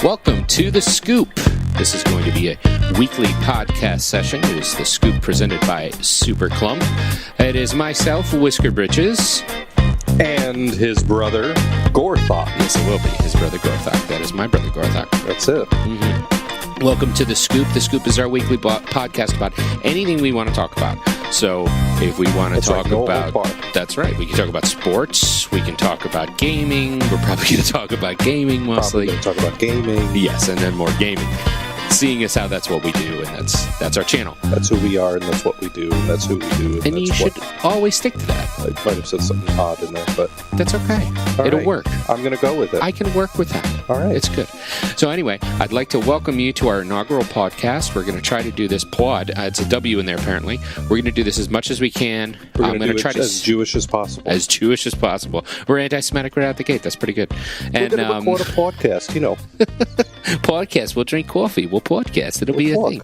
Welcome to The Scoop. This is going to be a weekly podcast session. It is The Scoop presented by Superclump. It is myself, WhiskerBritches. And his brother, Gorethock. Yes, it will be his brother, Gorethock. That is my brother, Gorethock. That's it. Mm-hmm. Welcome to The Scoop. The Scoop is our weekly podcast about anything we want to talk about. So if we want to talk about... That's right. We can talk about sports. We can talk about gaming. We're probably going to talk about gaming mostly. Probably going to talk about gaming. Yes, and then more gaming. Seeing as how that's what we do, and that's our channel. That's who we are, and that's what we do, and that's who we do. And you should always stick to that. I might have said something odd in there, but... That's okay. It'll work. I'm going to go with it. I can work with that. All right. It's good. So anyway, I'd like to welcome you to our inaugural podcast. We're going to try to do this pod. It's a W in there, apparently. We're going to do this as much as we can. We're going to try to as Jewish as possible. As Jewish as possible. We're anti-Semitic right out the gate. That's pretty good. And, we're going to record a podcast, you know. Podcast. We'll drink coffee. We'll podcast. It'll be a thing.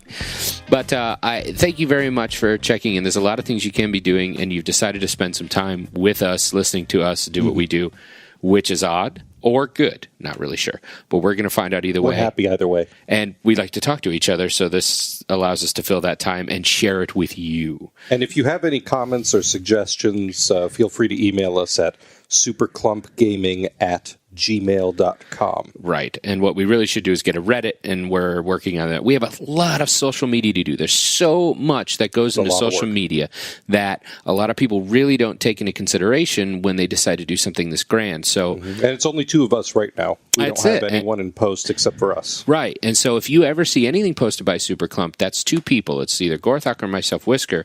But I thank you very much for checking in. There's a lot of things you can be doing, and you've decided to spend some time with us, listening to us do what we do, which is odd or good. Not really sure. But we're going to find out either way. We're happy either way. And we like to talk to each other, so this allows us to fill that time and share it with you. And if you have any comments or suggestions, feel free to email us at superclumpgaming@gmail.com. Right. And what we really should do is get a Reddit, and we're working on that. We have a lot of social media to do. There's so much that goes into social media that a lot of people really don't take into consideration when they decide to do something this grand. So, And it's only two of us right now. We don't have anyone in post except for us. Right. And so if you ever see anything posted by Superclump, that's two people. It's either Gorethock or myself, Whisker,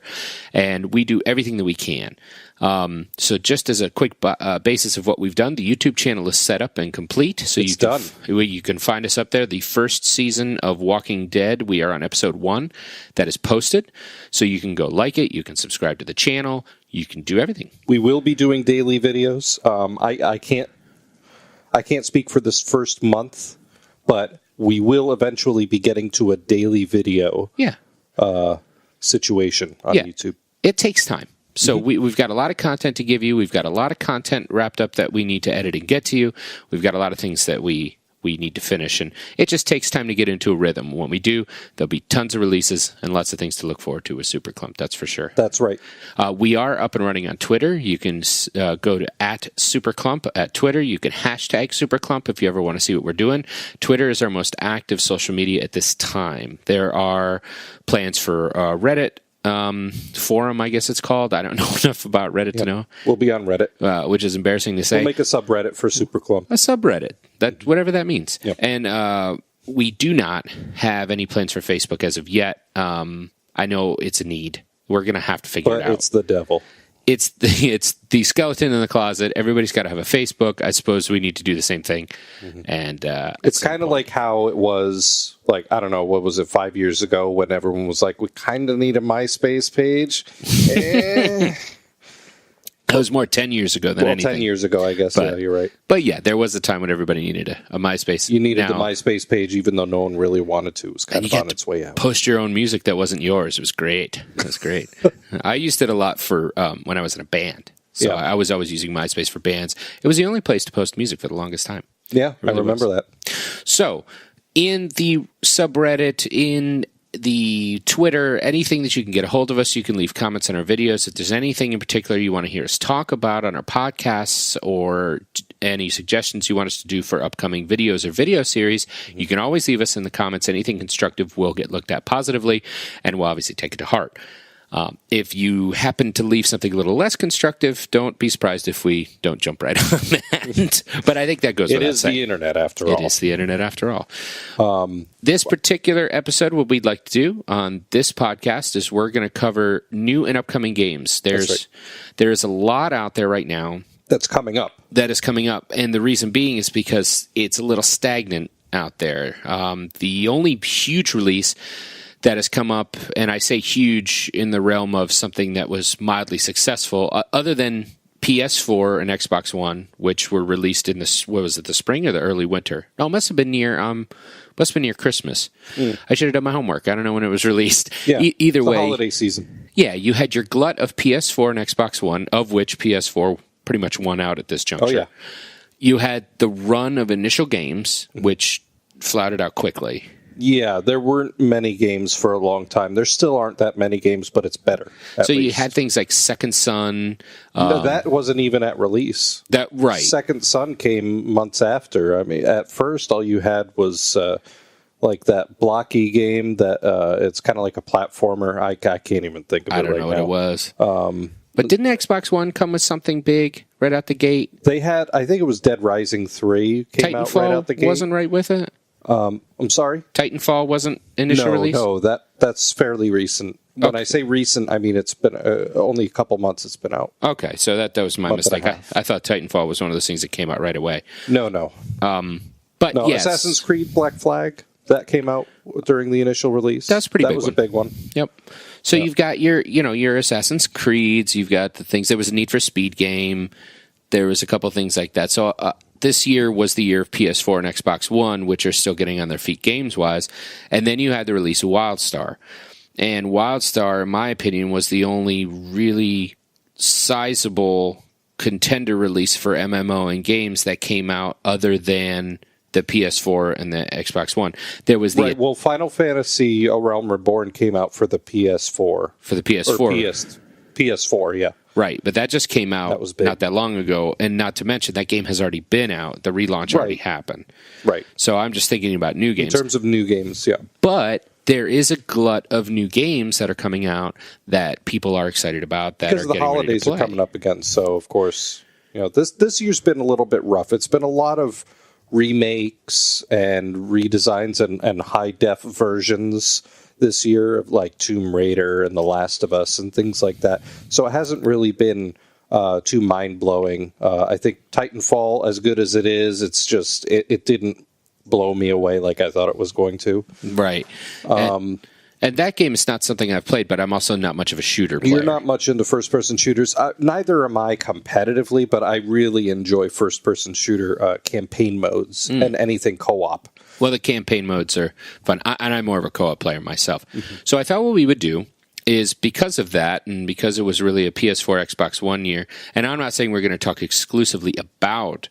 and we do everything that we can. So just as a quick basis of what we've done, the YouTube channel is set up and complete. So you can find us up there. The first season of Walking Dead, we are on episode 1 that is posted. So you can go like it. You can subscribe to the channel. You can do everything. We will be doing daily videos. I can't speak for this first month, but we will eventually be getting to a daily video situation on YouTube. It takes time. So we've got a lot of content to give you. We've got a lot of content wrapped up that we need to edit and get to you. We've got a lot of things that we need to finish, and it just takes time to get into a rhythm. When we do, there'll be tons of releases and lots of things to look forward to with Superclump, that's for sure. That's right. We are up and running on Twitter. You can go to @Superclump at Twitter. You can hashtag Superclump if you ever want to see what we're doing. Twitter is our most active social media at this time. There are plans for Reddit, forum, I guess it's called. I don't know enough about Reddit to know. We'll be on Reddit. Which is embarrassing to say. We'll make a subreddit for Superclump. A subreddit. Whatever that means. Yep. And we do not have any plans for Facebook as of yet. I know it's a need. We're going to have to figure it out. But it's the devil. It's the skeleton in the closet. Everybody's got to have a Facebook. I suppose we need to do the same thing. And it's kind of like how it was, like, I don't know, what was it, 5 years ago when everyone was like, we kind of need a MySpace page. That was more 10 years ago than anything. 10 years ago, I guess. Yeah, you're right. But yeah, there was a time when everybody needed a MySpace. You needed the MySpace page even though no one really wanted to. It was kind of on its way out. Post your own music that wasn't yours. It was great. It was great. I used it a lot for when I was in a band. So I was always using MySpace for bands. It was the only place to post music for the longest time. Yeah, I remember that. So in the subreddit, in the Twitter, anything that you can get a hold of us, you can leave comments on our videos. If there's anything in particular you want to hear us talk about on our podcasts or any suggestions you want us to do for upcoming videos or video series, you can always leave us in the comments. Anything constructive will get looked at positively, and we'll obviously take it to heart. If you happen to leave something a little less constructive, don't be surprised if we don't jump right on that. But I think that goes without saying. It is the internet after all. It is the internet after all. This particular episode, what we'd like to do on this podcast is we're going to cover new and upcoming games. There's a lot out there right now. That's coming up. That is coming up. And the reason being is because it's a little stagnant out there. The only huge release that has come up, and I say huge in the realm of something that was mildly successful, other than PS4 and Xbox One, which were released in the spring or the early winter? No, it must have been near Christmas. I should have done my homework. I don't know when it was released. Yeah, either way, holiday season. Yeah, you had your glut of PS4 and Xbox One, of which PS4 pretty much won out at this juncture. Oh, yeah. You had the run of initial games, which flouted out quickly. Yeah, there weren't many games for a long time. There still aren't that many games, but it's better. So you had things like Second Son. No, that wasn't even at release. Right. Second Son came months after. I mean, at first, all you had was like that blocky game that it's kind of like a platformer. I can't even think of it right now. I don't know what it was. But didn't Xbox One come with something big right out the gate? They had, I think it was Dead Rising 3 came out right out the gate. Titanfall wasn't right with it? I'm sorry? Titanfall wasn't initial release? No, that's fairly recent. When I say recent, I mean it's been only a couple months it's been out. Okay, so that was my mistake. I thought Titanfall was one of those things that came out right away. No. But no, yes. Assassin's Creed Black Flag, that came out during the initial release. That's pretty big. That was a big one. Yep. So you've got your Assassin's Creeds, you've got the things. There was a Need for Speed game. There was a couple things like that. So this year was the year of PS4 and Xbox One, which are still getting on their feet games-wise. And then you had the release of WildStar. And WildStar, in my opinion, was the only really sizable contender release for MMO and games that came out other than the PS4 and the Xbox One. There was the Well, Final Fantasy: A Realm Reborn came out for the PS4. For the PS4. Or PS4, yeah. Right, but that just came out not that long ago, and not to mention that game has already been out. The relaunch already happened. Right. So I'm just thinking about new games. In terms of new games, yeah. But there is a glut of new games that are coming out that people are excited about. That because the holidays are coming up again, so of course, this year's been a little bit rough. It's been a lot of remakes and redesigns and high def versions this year of like Tomb Raider and The Last of Us and things like that. So it hasn't really been too mind blowing. I think Titanfall, as good as it is, it's just it didn't blow me away like I thought it was going to. Right. And that game is not something I've played, but I'm also not much of a shooter player. You're not much into first-person shooters. Neither am I competitively, but I really enjoy first-person shooter campaign modes and anything co-op. Well, the campaign modes are fun, and I'm more of a co-op player myself. Mm-hmm. So I thought what we would do is, because of that, and because it was really a PS4, Xbox One year, and I'm not saying we're going to talk exclusively about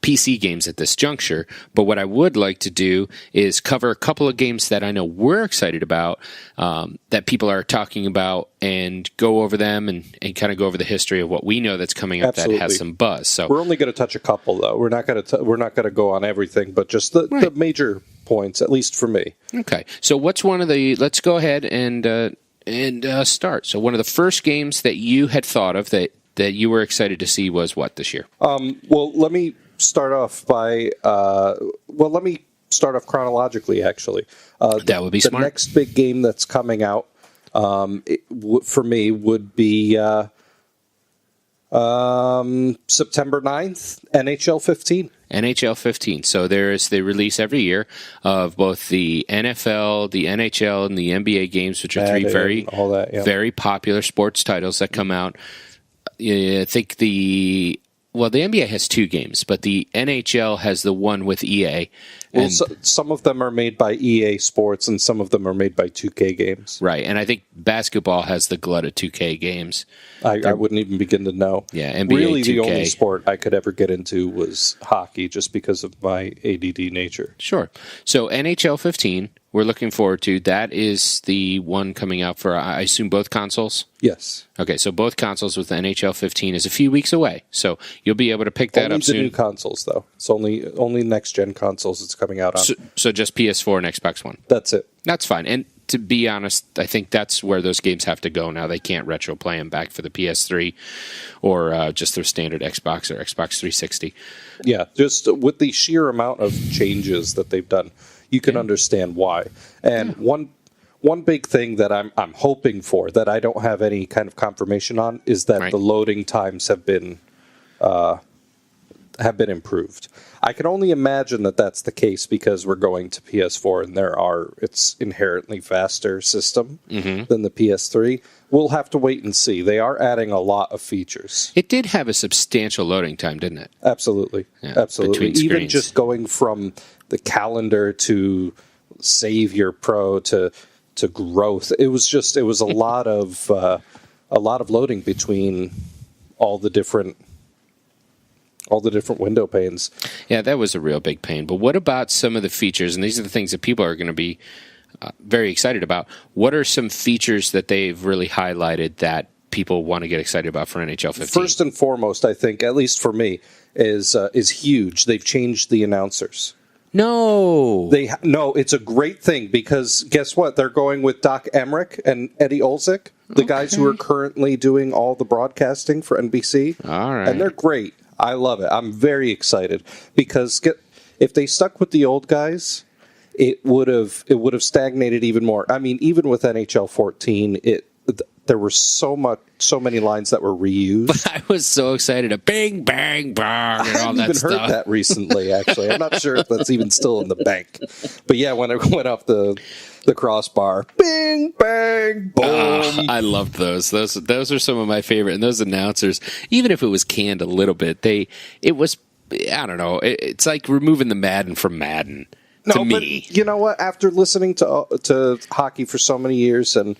PC games at this juncture, but what I would like to do is cover a couple of games that I know we're excited about, that people are talking about, and go over them and kind of go over the history of what we know that's coming up that has some buzz. So we're only going to touch a couple, though. We're not going to go on everything, but just the major points, at least for me. Okay. So what's one of the? Let's go ahead and start. So one of the first games that you had thought of that you were excited to see was what this year? Well, let me start off chronologically, actually. That would be smart. The next big game that's coming out for me would be September 9th, NHL 15. NHL 15. So there's the release every year of both the NFL, the NHL, and the NBA games, which are three very popular sports titles that come out. I think the NBA has two games, but the NHL has the one with EA. Well, some of them are made by EA Sports, and some of them are made by 2K Games. Right, and I think basketball has the glut of 2K games. I wouldn't even begin to know. Yeah, NBA really 2K. The only sport I could ever get into was hockey, just because of my ADD nature. Sure. So NHL 15, we're looking forward to. That is the one coming out for, I assume, both consoles? Yes. Okay, so both consoles with NHL 15 is a few weeks away. So you'll be able to pick that up soon. Only the new consoles, though. It's only next-gen consoles it's coming out on. So just PS4 and Xbox One? That's it. That's fine. And to be honest, I think that's where those games have to go now. They can't retro play them back for the PS3 or just their standard Xbox or Xbox 360. Yeah, just with the sheer amount of changes that they've done, you can understand why. And one big thing that I'm hoping for that I don't have any kind of confirmation on is that the loading times have been improved. I can only imagine that that's the case because we're going to PS4 and it's inherently faster system than the PS3. We'll have to wait and see. They are adding a lot of features. It did have a substantial loading time, didn't it? Absolutely. Yeah, absolutely. Even just going from the calendar to Savior Pro to growth, it was a lot of loading between all the different all the different window panes. Yeah, that was a real big pain. But what about some of the features? And these are the things that people are going to be very excited about. What are some features that they've really highlighted that people want to get excited about for NHL 15? First and foremost, I think, at least for me, is huge. They've changed the announcers. No. No, it's a great thing because guess what? They're going with Doc Emmerich and Eddie Olczyk, the guys who are currently doing all the broadcasting for NBC. All right. And they're great. I love it. I'm very excited because if they stuck with the old guys, it would have stagnated even more. I mean, even with NHL 14, there were so many lines that were reused. But I was so excited to bing, bang, bang, and all that stuff. I haven't even heard that recently, actually. I'm not sure if that's even still in the bank. But yeah, when it went off the crossbar, bing, bang, boom. I loved those. Those are some of my favorite. And those announcers, even if it was canned a little bit, it was, I don't know, it's like removing the Madden from Madden to me. But you know what? After listening to hockey for so many years and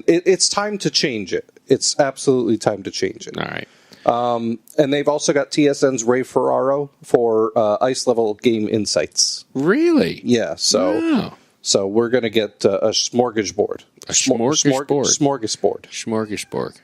it's time to change it. It's absolutely time to change it. All right. And they've also got TSN's Ray Ferraro for ice level game insights. Really? Yeah. So we're going to get a smorgasbord. Smorgasbord.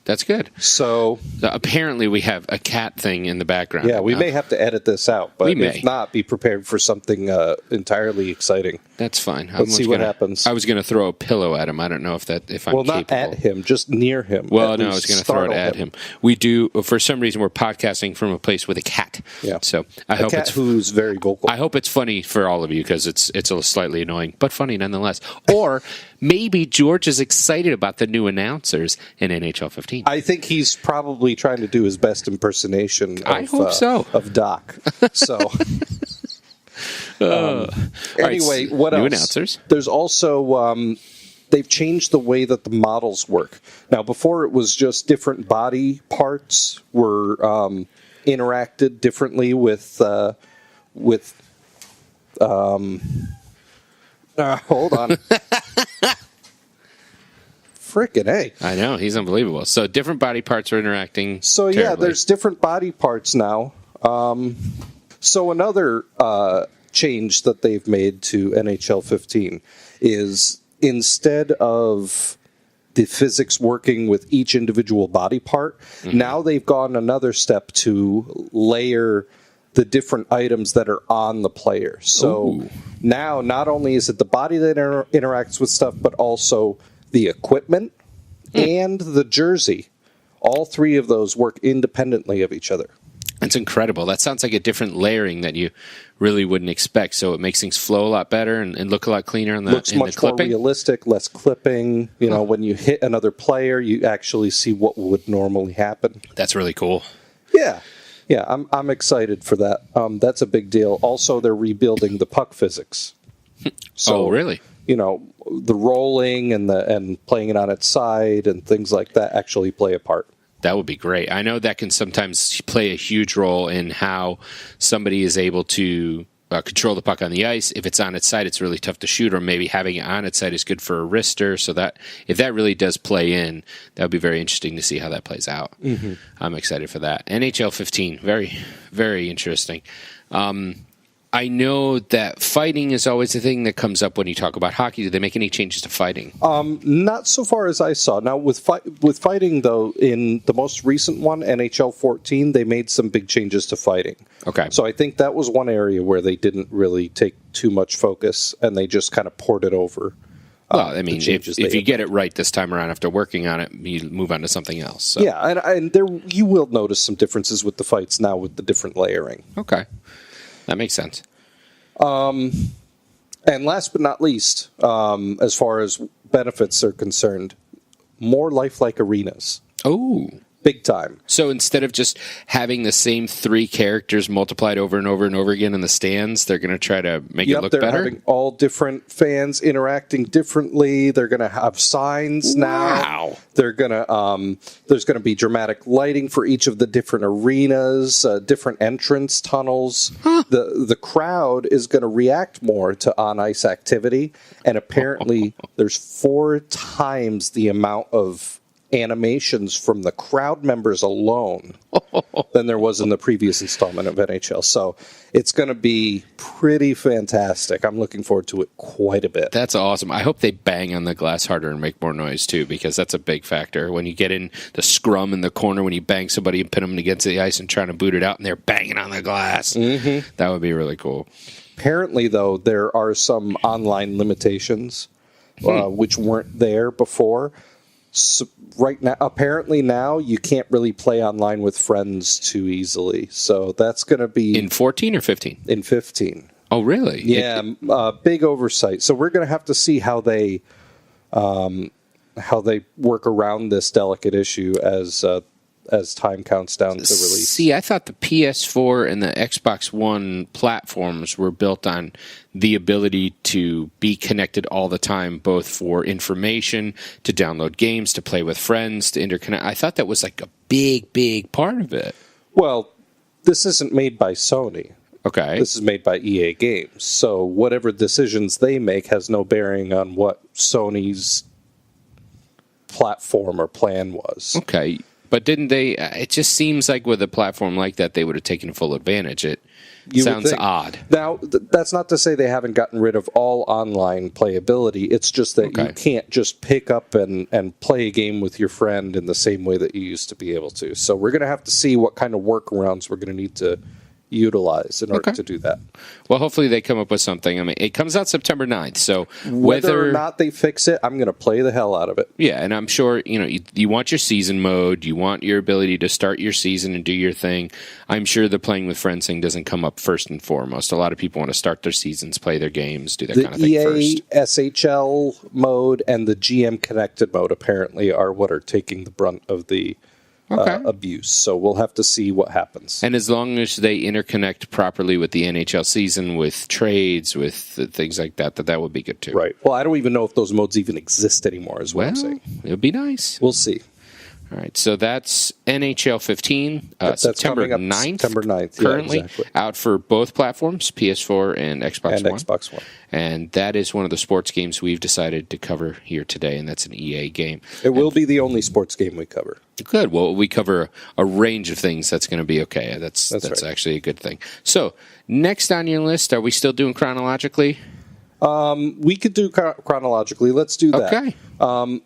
That's good. So apparently we have a cat thing in the background. Yeah, we may have to edit this out, but if not, be prepared for something entirely exciting. That's fine. Let's see what happens. I was going to throw a pillow at him. I don't know if I'm capable. Not at him, just near him. Well, no, I was going to throw it at him. We do, for some reason, we're podcasting from a place with a cat. Yeah. So I hope it's who's very vocal. I hope it's funny for all of you because it's a little slightly annoying, but funny nonetheless. Or maybe George is excited about the new announcers in NHL 15. I think he's probably trying to do his best impersonation of, I hope so. Of Doc. So anyway, right, what new else? Announcers. There's also they've changed the way that the models work. Now, before it was just different body parts were interacted differently with hold on. Frickin' A. I know, he's unbelievable. So different body parts are interacting. So yeah, there's different body parts now. So another change that they've made to NHL 15 is instead of the physics working with each individual body part, now they've gone another step to layer the different items that are on the player. So now not only is it the body that interacts with stuff, but also the equipment and the jersey. All three of those work independently of each other. It's incredible. That sounds like a different layering that you really wouldn't expect. So it makes things flow a lot better and look a lot cleaner on the looks much more realistic, less clipping. You know, when you hit another player, you actually see what would normally happen. That's really cool. Yeah. Yeah, I'm excited for that. That's a big deal. Also, they're rebuilding the puck physics. So, really? You know, the rolling and playing it on its side and things like that actually play a part. That would be great. I know that can sometimes play a huge role in how somebody is able to control the puck on the ice. If it's on its side, it's really tough to shoot, or maybe having it on its side is good for a wrister. So that if that really does play in, that would be very interesting to see how that plays out. I'm excited for that. NHL 15, very, very interesting. I know that fighting is always the thing that comes up when you talk about hockey. Did they make any changes to fighting? Not so far as I saw. Now, with fighting, though, in the most recent one, NHL 14, they made some big changes to fighting. Okay. So I think that was one area where they didn't really take too much focus, and they just kind of poured it over. Well, I mean, if you get it right this time around after working on it, you move on to something else. So. Yeah, and there you will notice some differences with the fights now with the different layering. Okay. That makes sense. And last but not least, as far as benefits are concerned, more lifelike arenas. Oh. Big time. So instead of just having the same three characters multiplied over and over and over again in the stands, they're going to try to make it look better? They're having all different fans interacting differently. They're going to have signs now. Wow. They're going to there's going to be dramatic lighting for each of the different arenas, different entrance tunnels. Huh. The crowd is going to react more to on-ice activity, and apparently there's 4 times the amount of animations from the crowd members alone than there was in the previous installment of NHL. So it's going to be pretty fantastic. I'm looking forward to it quite a bit. That's awesome. I hope they bang on the glass harder and make more noise, too, because that's a big factor. When you get in the scrum in the corner, when you bang somebody and pin them against the ice and trying to boot it out, and they're banging on the glass, that would be really cool. Apparently, though, there are some online limitations which weren't there before. So right now, apparently now, you can't really play online with friends too easily. So that's going to be... In 14 or 15? In 15. Oh, really? Yeah, big oversight. So we're going to have to see how they work around this delicate issue as time counts down to release. See, I thought the PS4 and the Xbox One platforms were built on the ability to be connected all the time, both for information, to download games, to play with friends, to interconnect. I thought that was like a big, big part of it. Well, this isn't made by Sony. Okay. This is made by EA Games. So whatever decisions they make has no bearing on what Sony's platform or plan was. Okay. But didn't they... It just seems like with a platform like that, they would have taken full advantage. It sounds odd. Now, that's not to say they haven't gotten rid of all online playability. It's just that you can't just pick up and play a game with your friend in the same way that you used to be able to. So we're going to have to see what kind of workarounds we're going to need to utilize in order to do that. Well, hopefully they come up with something. I mean, it comes out September 9th, so whether or not they fix it, I'm going to play the hell out of it. Yeah, and I'm sure, you want your season mode, you want your ability to start your season and do your thing. I'm sure the playing with friends thing doesn't come up first and foremost. A lot of people want to start their seasons, play their games, do that kind of thing first. The EA SHL mode and the GM connected mode apparently are what are taking the brunt of the abuse. So we'll have to see what happens. And as long as they interconnect properly with the NHL season, with trades, with things like that, that would be good too. Right. Well, I don't even know if those modes even exist anymore, is what I'm saying. It would be nice. We'll see. All right, so that's NHL 15, that's September coming up 9th. September 9th, currently out for both platforms, PS4 and Xbox One. And that is one of the sports games we've decided to cover here today, and that's an EA game. It will be the only sports game we cover. Good. Well, we cover a range of things. That's going to be okay. That's right. Actually a good thing. So, next on your list, are we still doing chronologically? We could do chronologically. Let's do that. Okay.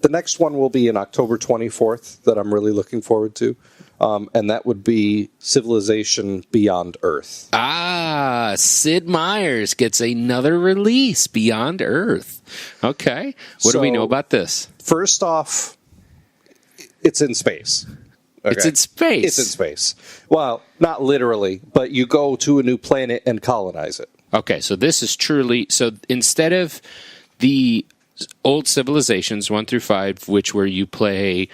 The next one will be in October 24th that I'm really looking forward to, and that would be Civilization Beyond Earth. Ah, Sid Meier's gets another release, Beyond Earth. Okay. What do we know about this? First off, it's in space. Okay. It's in space? It's in space. Well, not literally, but you go to a new planet and colonize it. Okay, so this is truly... So instead of the old Civilizations 1 through 5, which where you play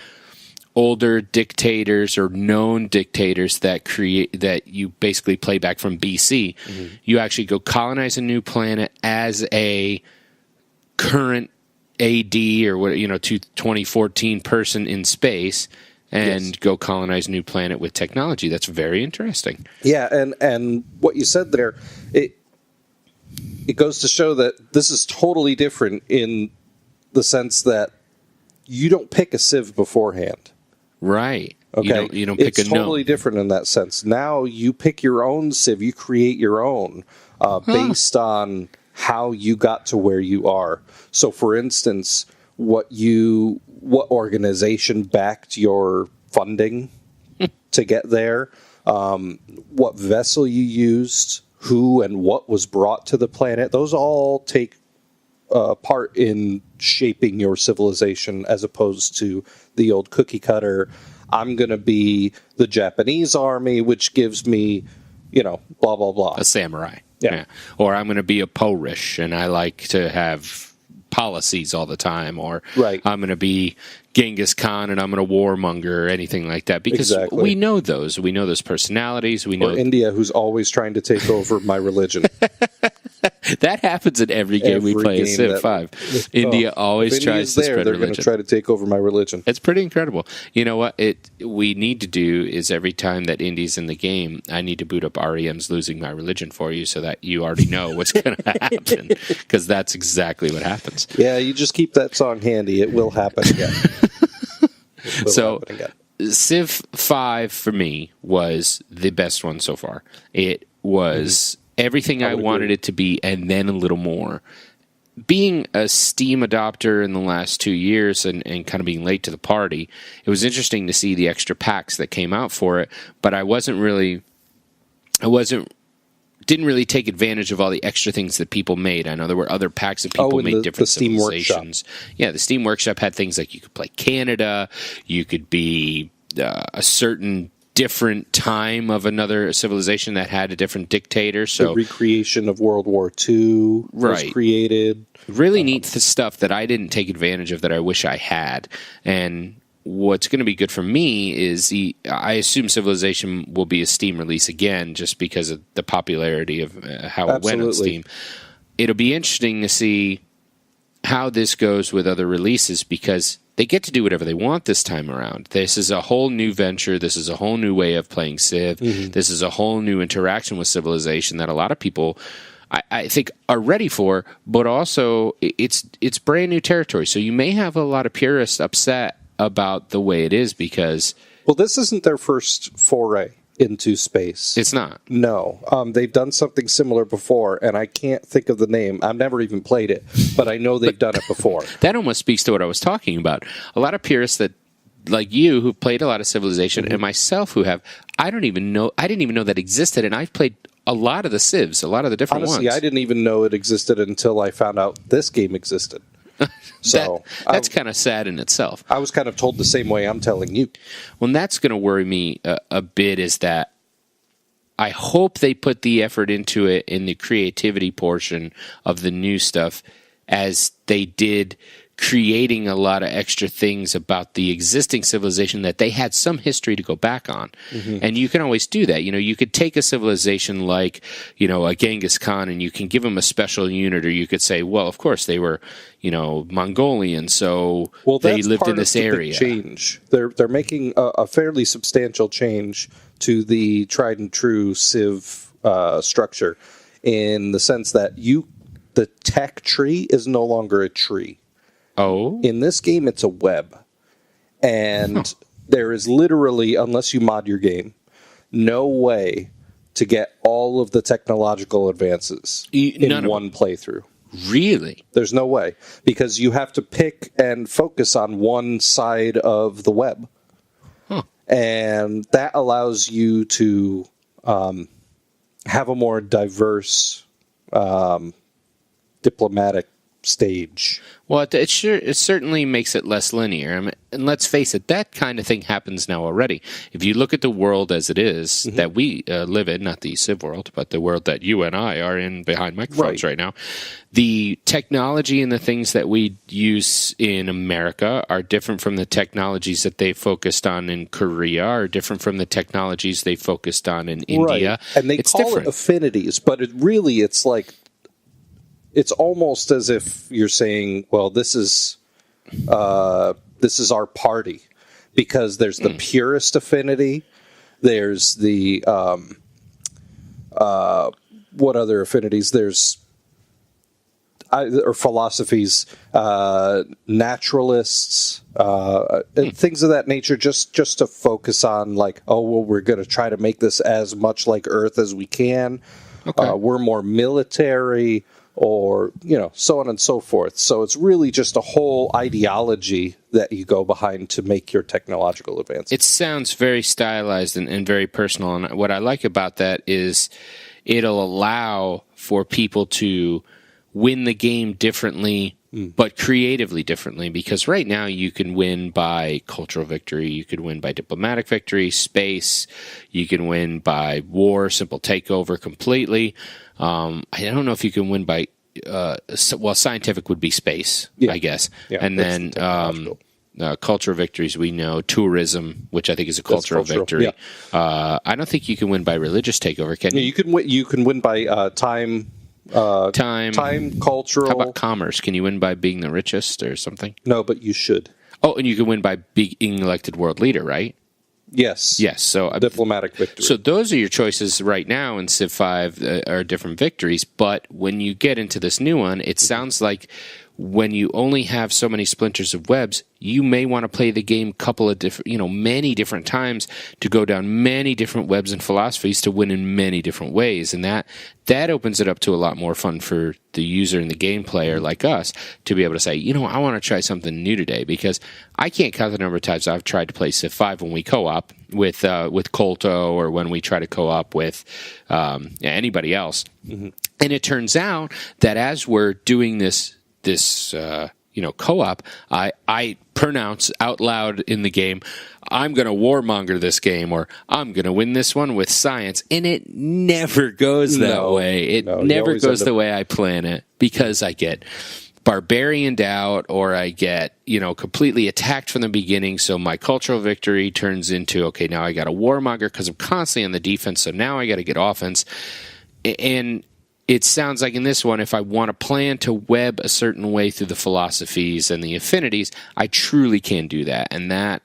older dictators or known dictators that you basically play back from BC, you actually go colonize a new planet as a current AD or what 2014 person in space and go colonize a new planet with technology. That's very interesting. Yeah, and what you said there, it goes to show that this is totally different in the sense that you don't pick a civ beforehand. Right. Okay. You don't pick it's totally different in that sense. Now you pick your own civ. You create your own based on how you got to where you are. So, for instance, what organization backed your funding to get there, what vessel you used, who and what was brought to the planet, those all take part in shaping your civilization as opposed to the old cookie cutter. I'm going to be the Japanese army, which gives me, blah, blah, blah. A samurai. Yeah. Or I'm going to be a Polish, and I like to have policies all the time. Or I'm going to be Genghis Khan, and I'm going to warmonger or anything like that. Because we know those. We know those personalities. We know India, who's always trying to take over my religion. That happens in every game we play in Civ 5. India always tries to spread religion. They're going to try to take over my religion. It's pretty incredible. You know what we need to do is every time that Indy's in the game, I need to boot up REM's Losing My Religion for you so that you already know what's going to happen. Because that's exactly what happens. Yeah, you just keep that song handy. It will happen again. So happen again. Civ 5 for me was the best one so far. It was everything I wanted it to be and then a little more. Being a Steam adopter in the last 2 years and kind of being late to the party, it was interesting to see the extra packs that came out for it, but didn't really take advantage of all the extra things that people made. I know there were other packs that people made different Steam civilizations. Workshop. Yeah, the Steam Workshop had things like you could play Canada, you could be a certain different time of another civilization that had a different dictator. So the recreation of World War II was created. Really neat stuff that I didn't take advantage of that I wish I had. And what's going to be good for me is I assume Civilization will be a Steam release again just because of the popularity of how it went on Steam. It'll be interesting to see how this goes with other releases because they get to do whatever they want this time around. This is a whole new venture. This is a whole new way of playing Civ. This is a whole new interaction with Civilization that a lot of people, I think, are ready for, but also it's brand new territory. So you may have a lot of purists upset about the way it is because... Well, this isn't their first foray into space. It's not. No. They've done something similar before, and I can't think of the name. I've never even played it, but I know they've done it before. That almost speaks to what I was talking about. A lot of purists that, like you, who've played a lot of Civilization, and myself who have, I didn't even know that existed, and I've played a lot of the Civs, a lot of the different ones. Honestly, I didn't even know it existed until I found out this game existed. So that's kind of sad in itself. I was kind of told the same way I'm telling you. Well, and that's going to worry me a bit is that I hope they put the effort into it in the creativity portion of the new stuff as they did creating a lot of extra things about the existing civilization that they had some history to go back on. And you can always do that. You could take a civilization like, a Genghis Khan and you can give them a special unit, or you could say, well, of course they were, Mongolian, so they lived in this area. Change. They're making a fairly substantial change to the tried and true Civ structure in the sense that the tech tree is no longer a tree. Oh. In this game, it's a web. And there is literally, unless you mod your game, no way to get all of the technological advances in one playthrough. Really? There's no way. Because you have to pick and focus on one side of the web. And that allows you to have a more diverse diplomatic stage. Well, it certainly makes it less linear. And let's face it, that kind of thing happens now already. If you look at the world as it is that we live in, not the Civ world, but the world that you and I are in behind microphones right now, the technology and the things that we use in America are different from the technologies that they focused on in Korea, are different from the technologies they focused on in India. And they call it affinities, but it's like, it's almost as if you're saying, well, this is our party, because there's the purist affinity, there's the what other affinities? There's or philosophies, naturalists, and things of that nature. Just to focus on, like, oh well, we're going to try to make this as much like Earth as we can. We're more military. Or, so on and so forth. So it's really just a whole ideology that you go behind to make your technological advances. It sounds very stylized and very personal. And what I like about that is it'll allow for people to win the game differently, but creatively differently. Because right now you can win by cultural victory, you could win by diplomatic victory, space, you can win by war, simple takeover completely. I don't know if you can win by, scientific would be space, I guess. Yeah, and then cultural victories, we know. Tourism, which I think is a cultural victory. Yeah. I don't think you can win by religious takeover, can you? You can win by time, cultural. How about commerce? Can you win by being the richest or something? No, but you should. Oh, and you can win by being elected world leader, right? Yes. So diplomatic victory. So those are your choices right now in Civ 5 are different victories. But when you get into this new one, it sounds like when you only have so many splinters of webs, you may want to play the game many different times to go down many different webs and philosophies to win in many different ways. And that opens it up to a lot more fun for the user and the game player like us to be able to say, I want to try something new today, because I can't count the number of times I've tried to play Civ 5 when we co-op with Colto, or when we try to co-op with anybody else. Mm-hmm. And it turns out that as we're doing this co-op, I pronounce out loud in the game, I'm going to warmonger this game, or I'm going to win this one with science. And it never goes that way. It never goes the way I plan it, because I get barbarianed out, or I get, completely attacked from the beginning. So my cultural victory turns into, okay, now I got a warmonger because I'm constantly on the defense. So now I got to get offense. And it sounds like in this one, if I want to plan to web a certain way through the philosophies and the affinities, I truly can do that. And that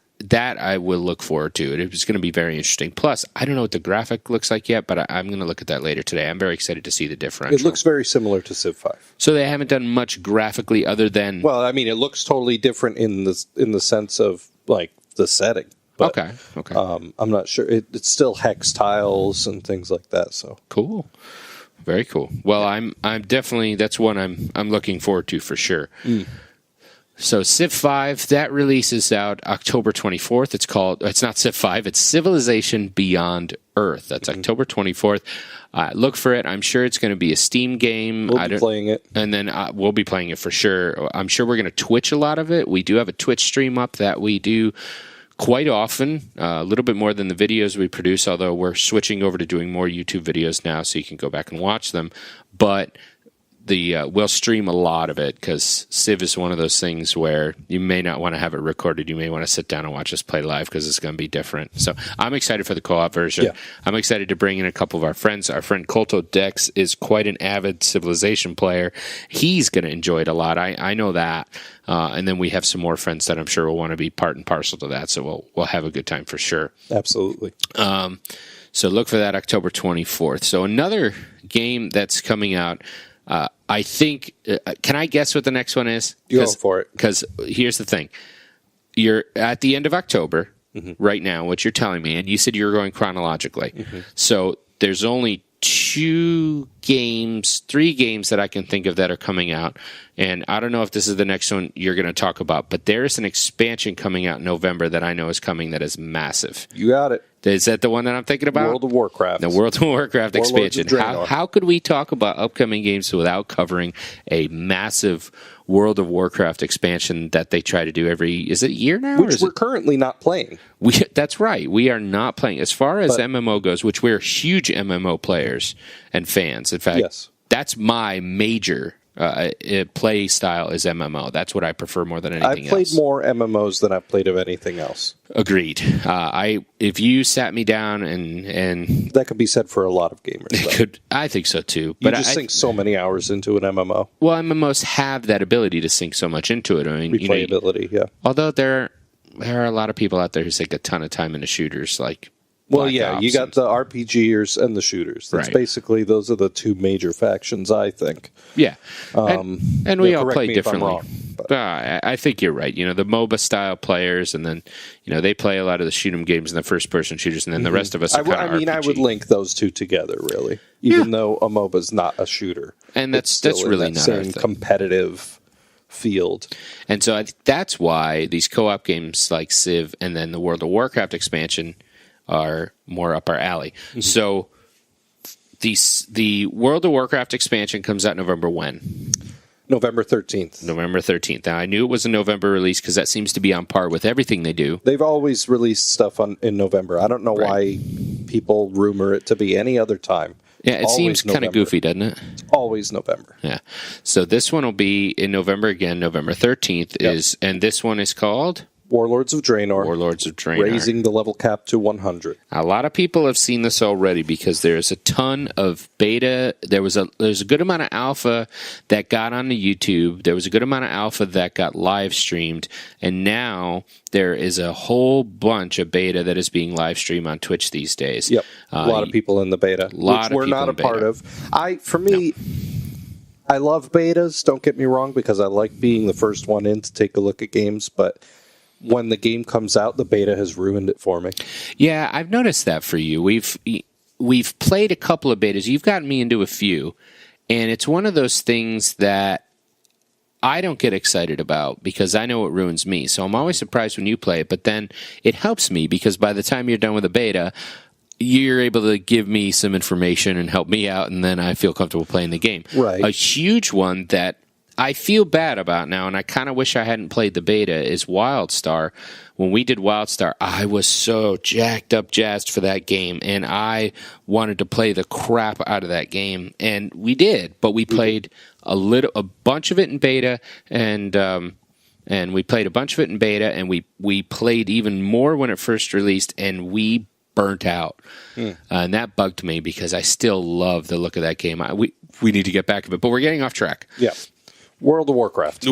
I will look forward to. It's going to be very interesting. Plus, I don't know what the graphic looks like yet, but I'm going to look at that later today. I'm very excited to see the differential. It looks very similar to Civ 5. So they haven't done much graphically other than... Well, I mean, it looks totally different in the sense of, like, the setting. But, okay. I'm not sure. It's still hex tiles and things like that. So cool. Very cool. Well, I'm definitely, that's one I'm looking forward to for sure. So Civ 5, that releases out October 24th. It's not Civ 5, it's Civilization Beyond Earth. That's October 24th. Look for it. I'm sure it's going to be a Steam game. We'll be playing it. And then we'll be playing it for sure. I'm sure we're going to Twitch a lot of it. We do have a Twitch stream up that we do quite often, a little bit more than the videos we produce, although we're switching over to doing more YouTube videos now, so you can go back and watch them. But we'll stream a lot of it, because Civ is one of those things where you may not want to have it recorded. You may want to sit down and watch us play live, because it's going to be different. So I'm excited for the co-op version. Yeah. I'm excited to bring in a couple of our friends. Our friend Colto Dex is quite an avid Civilization player. He's going to enjoy it a lot. I know that. And then we have some more friends that I'm sure will want to be part and parcel to that. So we'll have a good time for sure. Absolutely. So look for that October 24th. So another game that's coming out, I think, can I guess what the next one is? Go for it. Because here's the thing. You're at the end of October right now, what you're telling me, and you said you were going chronologically. So there's only three games that I can think of that are coming out. And I don't know if this is the next one you're going to talk about, but there is an expansion coming out in November that I know is coming that is massive. You got it. Is that the one that I'm thinking about? World of Warcraft. The World of Warcraft expansion. How could we talk about upcoming games without covering a massive World of Warcraft expansion that they try to do is it a year now? Which we're currently not playing. That's right. We are not playing. As far as MMO goes, which we're huge MMO players and fans. In fact, that's my major play style is MMO. That's what I prefer more than anything else. I've played more MMOs than I've played of anything else. Agreed. If you sat me down and that could be said for a lot of gamers. I think so too. But you just sink so many hours into an MMO. Well, MMOs have that ability to sink so much into it. I mean, replayability, yeah. Although there are a lot of people out there who sink a ton of time into shooters, like. Well, yeah, you got the RPGers and the shooters. That's basically, those are the two major factions, I think. Yeah. And we all play differently. Wrong, I think you're right. The MOBA style players, and then, they play a lot of the shoot 'em games and the first person shooters, and then the rest of us are kind of RPG. I would link those two together, really. Even though a MOBA's not a shooter. And that's really not our thing. Competitive field. And so I think that's why these co-op games like Civ and then the World of Warcraft expansion are more up our alley. So the World of Warcraft expansion comes out November when? November 13th. November 13th. Now, I knew it was a November release because that seems to be on par with everything they do. They've always released stuff in November. I don't know why people rumor it to be any other time. Yeah, it seems kind of goofy, doesn't it? Always November. Yeah. So this one will be in November again. November 13th and this one is called? Warlords of Draenor. Warlords of Draenor. Raising the level cap to 100. A lot of people have seen this already because there's a ton of beta. There's a good amount of alpha that got onto YouTube. There was a good amount of alpha that got live streamed. And now there is a whole bunch of beta that is being live streamed on Twitch these days. Yep. A lot of people in the beta, which we're not a part of. I love betas, don't get me wrong, because I like being the first one in to take a look at games, but when the game comes out, the beta has ruined it for me. Yeah, I've noticed that for you. We've played a couple of betas. You've gotten me into a few, and it's one of those things that I don't get excited about because I know it ruins me. So I'm always surprised when you play it, but then it helps me because by the time you're done with a beta, you're able to give me some information and help me out, and then I feel comfortable playing the game. Right. A huge one that I feel bad about now, and I kind of wish I hadn't played the beta, is WildStar. When we did WildStar, I was so jacked up jazzed for that game, and I wanted to play the crap out of that game, and we did, but we played a bunch of it in beta, and we played a bunch of it in beta, and we played even more when it first released, and we burnt out. And that bugged me because I still love the look of that game. We need to get back to it, but we're getting off track. Yeah. World of Warcraft.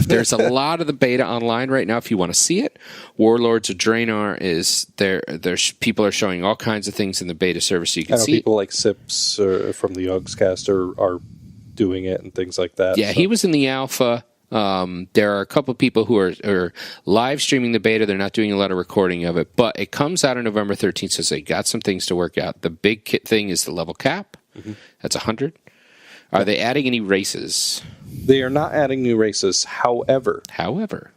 There's a lot of the beta online right now if you want to see it. Warlords of Draenor is there. There's people are showing all kinds of things in the beta service so you can see. People like Sips from the Yogscast are doing it and things like that. Yeah, so. He was in the alpha. There are a couple of people who are live streaming the beta. They're not doing a lot of recording of it, but it comes out on November 13th, so they got some things to work out. The big thing is the level cap. Mm-hmm. That's 100. Are they adding any races? They are not adding new races. However,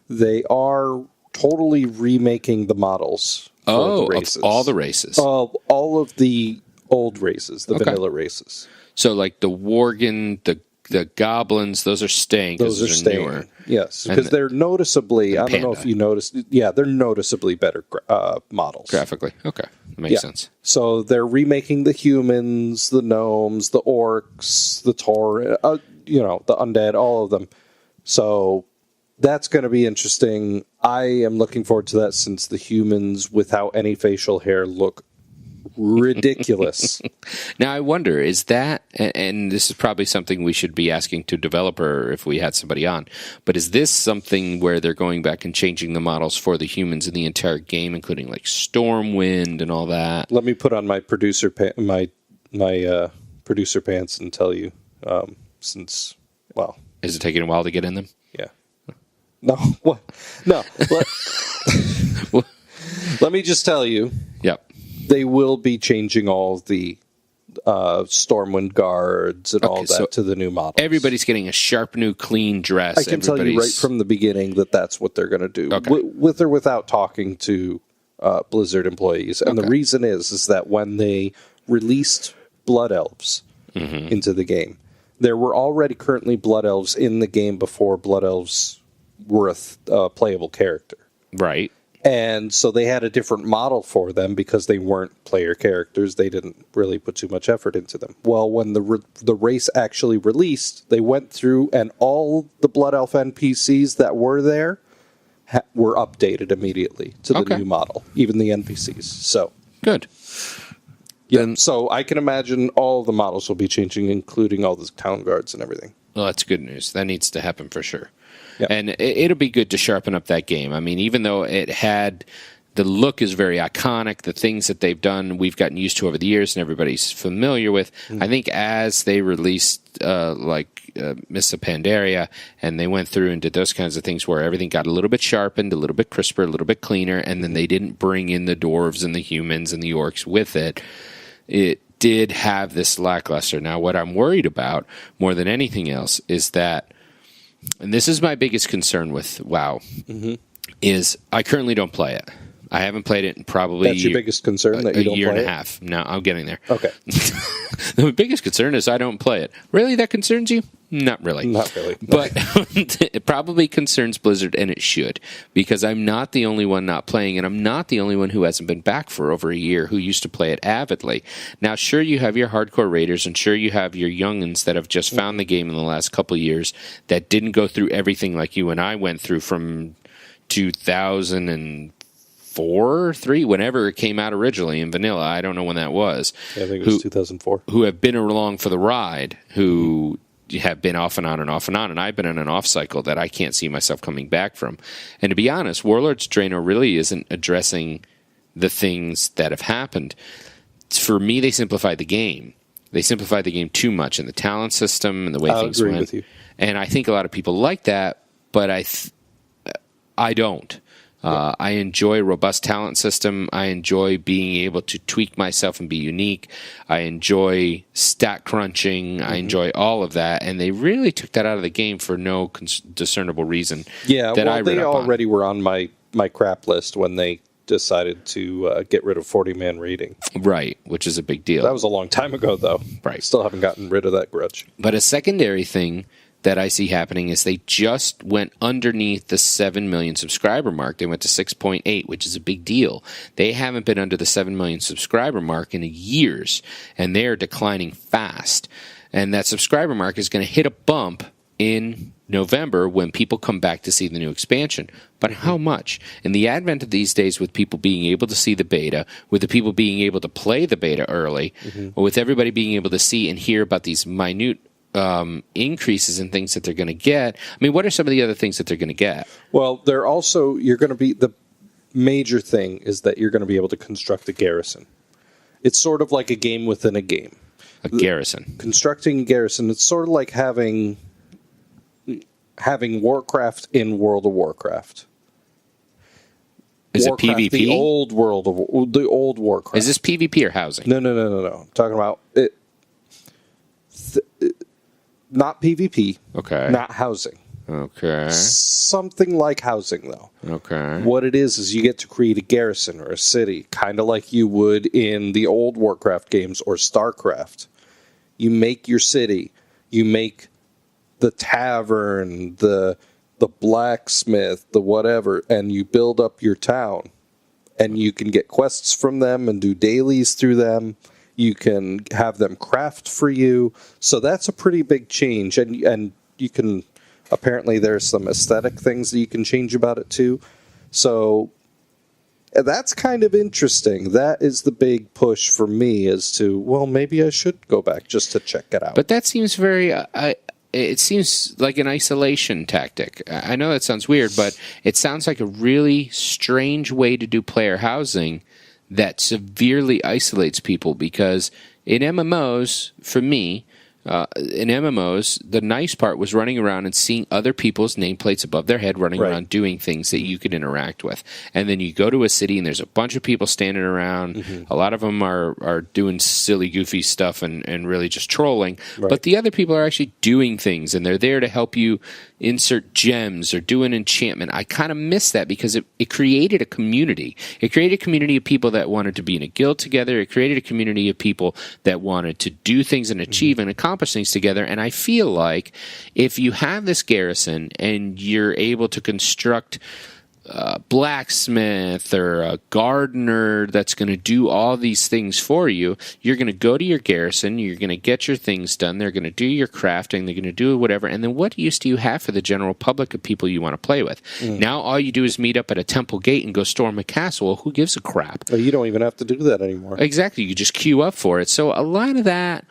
they are totally remaking the models for the races. Of all the races. All of the old races, the vanilla races. So like the Worgen, the goblins, those are staying. Those are staying. Newer. Yes, because they're noticeably. I don't know if you noticed. Yeah, they're noticeably better models graphically. Okay, that makes sense. So they're remaking the humans, the gnomes, the orcs, the Taur, the undead, all of them. So that's going to be interesting. I am looking forward to that since the humans without any facial hair look ridiculous. Now I wonder, is that, and this is probably something we should be asking to developer if we had somebody on, but is this something where they're going back and changing the models for the humans in the entire game, including like Stormwind and all that? Let me put on my producer producer pants and tell you, since, well, is it taking a while to get in them? Yeah. No. What? No. Let me just tell you. Yep. They will be changing all the Stormwind guards and all that to the new models. Everybody's getting a sharp, new, clean dress. I can tell you right from the beginning that that's what they're going to do, with or without talking to Blizzard employees. And the reason is that when they released Blood Elves into the game, there were already currently Blood Elves in the game before Blood Elves were a playable character. Right. And so they had a different model for them because they weren't player characters. They didn't really put too much effort into them. Well, when the race actually released, they went through and all the Blood Elf NPCs that were there were updated immediately to the new model, even the NPCs. So good. Yeah. So I can imagine all the models will be changing, including all the town guards and everything. Well, that's good news. That needs to happen for sure. Yep. And it'll be good to sharpen up that game. I mean, even though it had, the look is very iconic, the things that they've done, we've gotten used to over the years and everybody's familiar with. I think as they released Mists of Pandaria and they went through and did those kinds of things where everything got a little bit sharpened, a little bit crisper, a little bit cleaner, and then they didn't bring in the dwarves and the humans and the orcs with it, it did have this lackluster. Now, what I'm worried about more than anything else is that, and this is my biggest concern with WoW, is I currently don't play it. I haven't played it in probably That's your biggest concern, that you don't play it? A year and a half. No, I'm getting there. Okay. The biggest concern is I don't play it. Really? That concerns you? Not really. Not really. But it probably concerns Blizzard, and it should, because I'm not the only one not playing, and I'm not the only one who hasn't been back for over a year who used to play it avidly. Now, sure, you have your hardcore raiders, and sure, you have your youngins that have just found the game in the last couple of years that didn't go through everything like you and I went through from 2004 or 3, whenever it came out originally in vanilla. I don't know when that was. Yeah, I think it was 2004. Who have been along for the ride, who have been off and on and off and on, and I've been in an off cycle that I can't see myself coming back from. And to be honest, Warlords of Draenor really isn't addressing the things that have happened. For me, they simplified the game. They simplified the game too much in the talent system and the way I'll things agree went. with you. And I think a lot of people like that, but I don't. I enjoy a robust talent system. I enjoy being able to tweak myself and be unique. I enjoy stat crunching. I enjoy all of that. And they really took that out of the game for no discernible reason. Yeah, that well, they already were on my crap list when they decided to get rid of 40-man rating. Right, which is a big deal. That was a long time ago, though. Right. Still haven't gotten rid of that grudge. But a secondary thing that I see happening is they just went underneath the 7 million subscriber mark. They went to 6.8, which is a big deal. They haven't been under the 7 million subscriber mark in years, and they are declining fast. And that subscriber mark is going to hit a bump in November when people come back to see the new expansion. But how much? In the advent of these days, with people being able to see the beta, with the people being able to play the beta early, or with everybody being able to see and hear about these minute increases in things that they're going to get. I mean, what are some of the other things that they're going to get? Well, you're going to be, the major thing is that you're going to be able to construct a garrison. It's sort of like a game within a game. A garrison. Constructing a garrison, it's sort of like having Warcraft in World of Warcraft. Is Warcraft, it PvP? The old Warcraft. Is this PvP or housing? No. I'm talking about it. Not PvP. Okay. Not housing. Okay. Something like housing, though. Okay. What it is you get to create a garrison or a city, kind of like you would in the old Warcraft games or StarCraft. You make your city. You make the tavern, the blacksmith, the whatever, and you build up your town. And you can get quests from them and do dailies through them. You can have them craft for you. So that's a pretty big change. And you can, apparently there's some aesthetic things that you can change about it too. So that's kind of interesting. That is the big push for me, as to, well, maybe I should go back just to check it out. But that seems very... it seems like an isolation tactic. I know that sounds weird, but it sounds like a really strange way to do player housing that severely isolates people, because in MMOs, for me, in MMOs, the nice part was running around and seeing other people's nameplates above their head running around doing things that you could interact with. And then you go to a city and there's a bunch of people standing around. A lot of them are doing silly, goofy stuff and really just trolling. But the other people are actually doing things, and they're there to help you insert gems or do an enchantment. I kind of miss that, because it created a community. It created a community of people that wanted to be in a guild together. It created a community of people that wanted to do things and achieve and accomplish things together. And I feel like if you have this garrison and you're able to construct a blacksmith or a gardener that's going to do all these things for you, you're going to go to your garrison, you're going to get your things done, they're going to do your crafting, they're going to do whatever, and then what use do you have for the general public of people you want to play with? Now all you do is meet up at a temple gate and go storm a castle. Well, who gives a crap? Well, you don't even have to do that anymore. Exactly. You just queue up for it. So a lot of that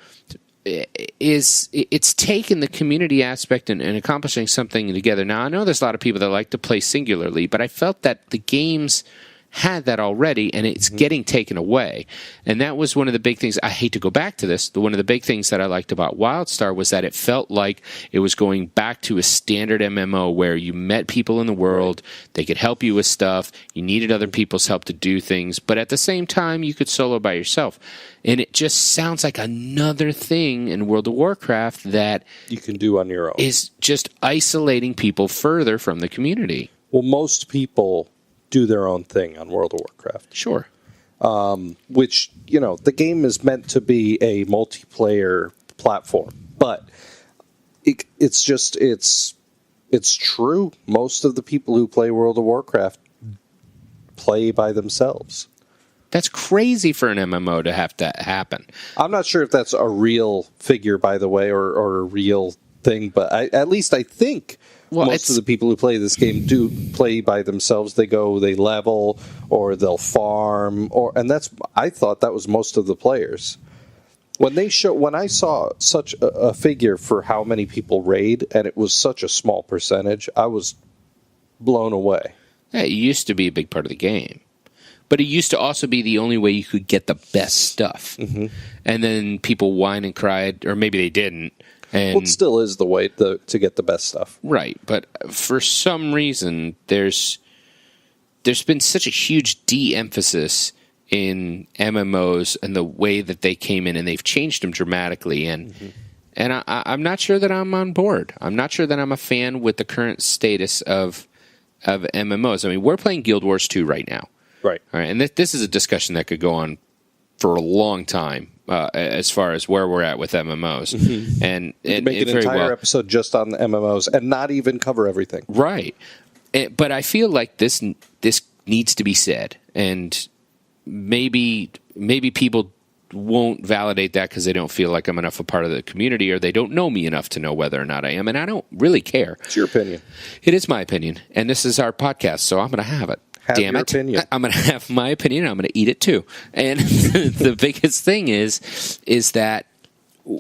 it's taken the community aspect and accomplishing something together. Now, I know there's a lot of people that like to play singularly, but I felt that the games had that already, and it's getting taken away. And that was one of the big things. I hate to go back to this, but one of the big things that I liked about WildStar was that it felt like it was going back to a standard MMO where you met people in the world, they could help you with stuff, you needed other people's help to do things, but at the same time, you could solo by yourself. And it just sounds like another thing in World of Warcraft that you can do on your own. Is just isolating people further from the community. Well, most people do their own thing on World of Warcraft. Sure. Which, the game is meant to be a multiplayer platform. But it's true. Most of the people who play World of Warcraft play by themselves. That's crazy for an MMO to have that happen. I'm not sure if that's a real figure, by the way, or a real thing, but at least I think most of the people who play this game do play by themselves. They go, they level, or they'll farm, and I thought that was most of the players. When I saw such a figure for how many people raid, and it was such a small percentage, I was blown away. Yeah, it used to be a big part of the game. But it used to also be the only way you could get the best stuff. Mm-hmm. And then people whined and cried, or maybe they didn't. And, well, it still is the way to get the best stuff. Right. But for some reason, there's been such a huge de-emphasis in MMOs and the way that they came in, and they've changed them dramatically. And I'm not sure that I'm on board. I'm not sure that I'm a fan with the current status of MMOs. I mean, we're playing Guild Wars 2 right now. Right. All right. And this is a discussion that could go on for a long time as far as where we're at with MMOs. Mm-hmm. And make an entire episode just on the MMOs and not even cover everything. Right. But I feel like this needs to be said. And maybe people won't validate that because they don't feel like I'm enough a part of the community, or they don't know me enough to know whether or not I am, and I don't really care. It's your opinion. It is my opinion, and this is our podcast, so I'm going to have it. Damn it. Opinion. I'm going to have my opinion, I'm going to eat it too. And the biggest thing is that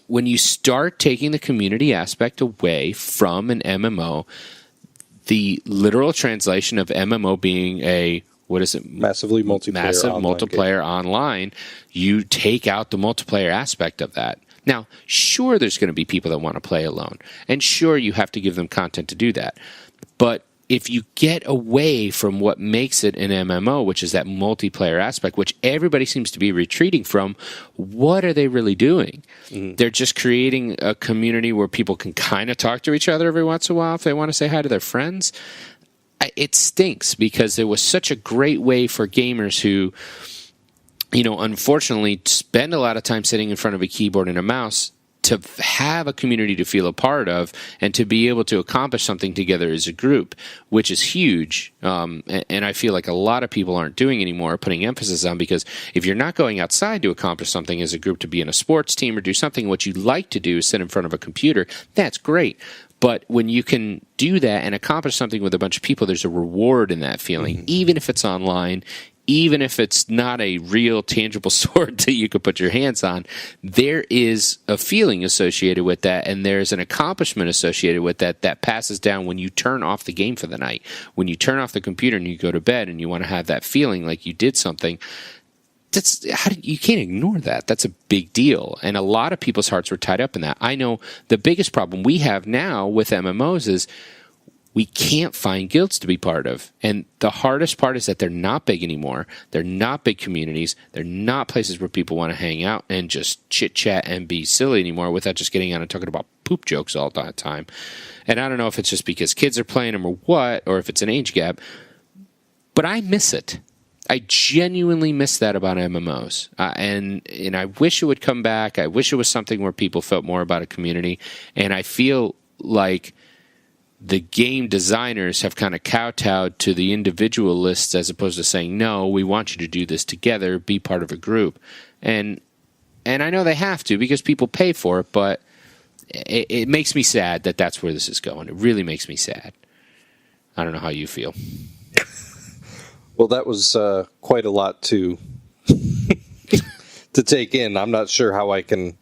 when you start taking the community aspect away from an MMO, the literal translation of MMO being a massive multiplayer online, you take out the multiplayer aspect of that. Now, sure, there's going to be people that want to play alone, and sure, you have to give them content to do that. But if you get away from what makes it an MMO, which is that multiplayer aspect, which everybody seems to be retreating from, what are they really doing? Mm-hmm. They're just creating a community where people can kind of talk to each other every once in a while if they want to say hi to their friends. It stinks because it was such a great way for gamers who, unfortunately spend a lot of time sitting in front of a keyboard and a mouse to have a community to feel a part of and to be able to accomplish something together as a group, which is huge. And I feel like a lot of people aren't doing anymore, putting emphasis on, because if you're not going outside to accomplish something as a group, to be in a sports team or do something, what you like to do is sit in front of a computer. That's great. But when you can do that and accomplish something with a bunch of people, there's a reward in that feeling, even if it's online, even if it's not a real tangible sword that you could put your hands on. There is a feeling associated with that, and there's an accomplishment associated with that passes down when you turn off the game for the night. When you turn off the computer and you go to bed and you want to have that feeling like you did something, you can't ignore that. That's a big deal. And a lot of people's hearts were tied up in that. I know the biggest problem we have now with MMOs is we can't find guilds to be part of. And the hardest part is that they're not big anymore. They're not big communities. They're not places where people want to hang out and just chit-chat and be silly anymore without just getting on and talking about poop jokes all the time. And I don't know if it's just because kids are playing them or what, or if it's an age gap, but I miss it. I genuinely miss that about MMOs, and I wish it would come back. I wish it was something where people felt more about a community, and I feel like the game designers have kind of kowtowed to the individual lists as opposed to saying, no, we want you to do this together, be part of a group. And I know they have to because people pay for it, but it makes me sad that that's where this is going. It really makes me sad. I don't know how you feel. Well, that was quite a lot to take in. I'm not sure how I can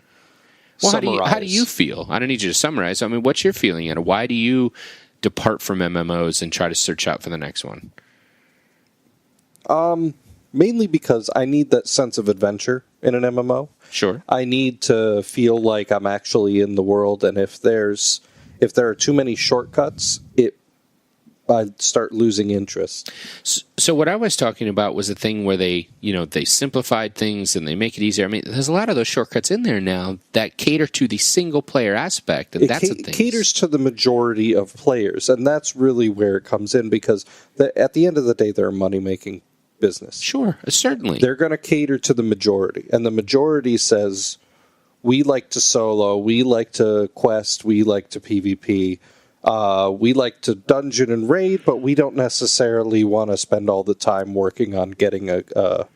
summarize. How do you feel? I don't need you to summarize. I mean, what's your feeling? And why do you depart from MMOs and try to search out for the next one? Mainly because I need that sense of adventure in an MMO. Sure. I need to feel like I'm actually in the world, and if there are too many shortcuts, I'd start losing interest. So what I was talking about was a thing where they simplified things and they make it easier. I mean, there's a lot of those shortcuts in there now that cater to the single player aspect. And that's the thing. It caters to the majority of players, and that's really where it comes in, because at the end of the day, they're a money-making business. Sure, certainly. They're going to cater to the majority, and the majority says, we like to solo, we like to quest, we like to PvP, we like to dungeon and raid, but we don't necessarily want to spend all the time working on getting a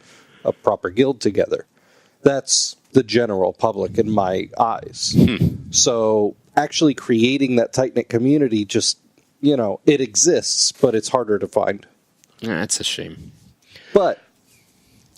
proper guild together. That's the general public in my eyes. So actually creating that tight-knit community just, it exists, but it's harder to find. That's a shame. But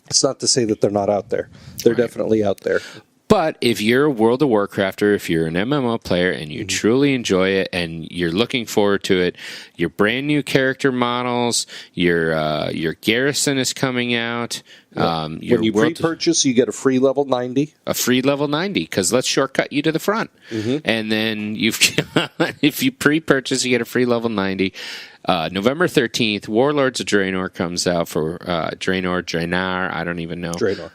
it's not to say that they're not out there. They're definitely out there. But if you're a World of Warcrafter, if you're an MMO player and you truly enjoy it and you're looking forward to it, your brand new character models, your garrison is coming out. When you pre-purchase, you get a free level 90. A free level 90, because let's shortcut you to the front. And then if you pre-purchase, you get a free level 90. November 13th, Warlords of Draenor comes out for Draenor, I don't even know. Draenor.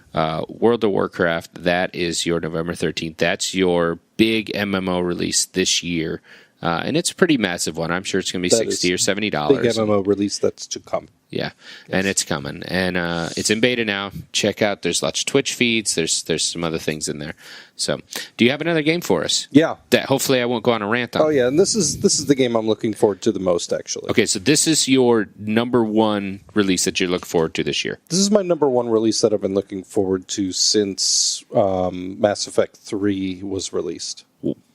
World of Warcraft, that is your November 13th. That's your big MMO release this year. And it's a pretty massive one. I'm sure it's going to be $60 or $70. Big MMO release that's to come. Yeah, and it's coming. And it's in beta now. Check out. There's lots of Twitch feeds. There's some other things in there. So, do you have another game for us? Yeah. That hopefully I won't go on a rant on. Oh, yeah, and this is the game I'm looking forward to the most, actually. Okay, so this is your number one release that you look forward to this year. This is my number one release that I've been looking forward to since Mass Effect 3 was released.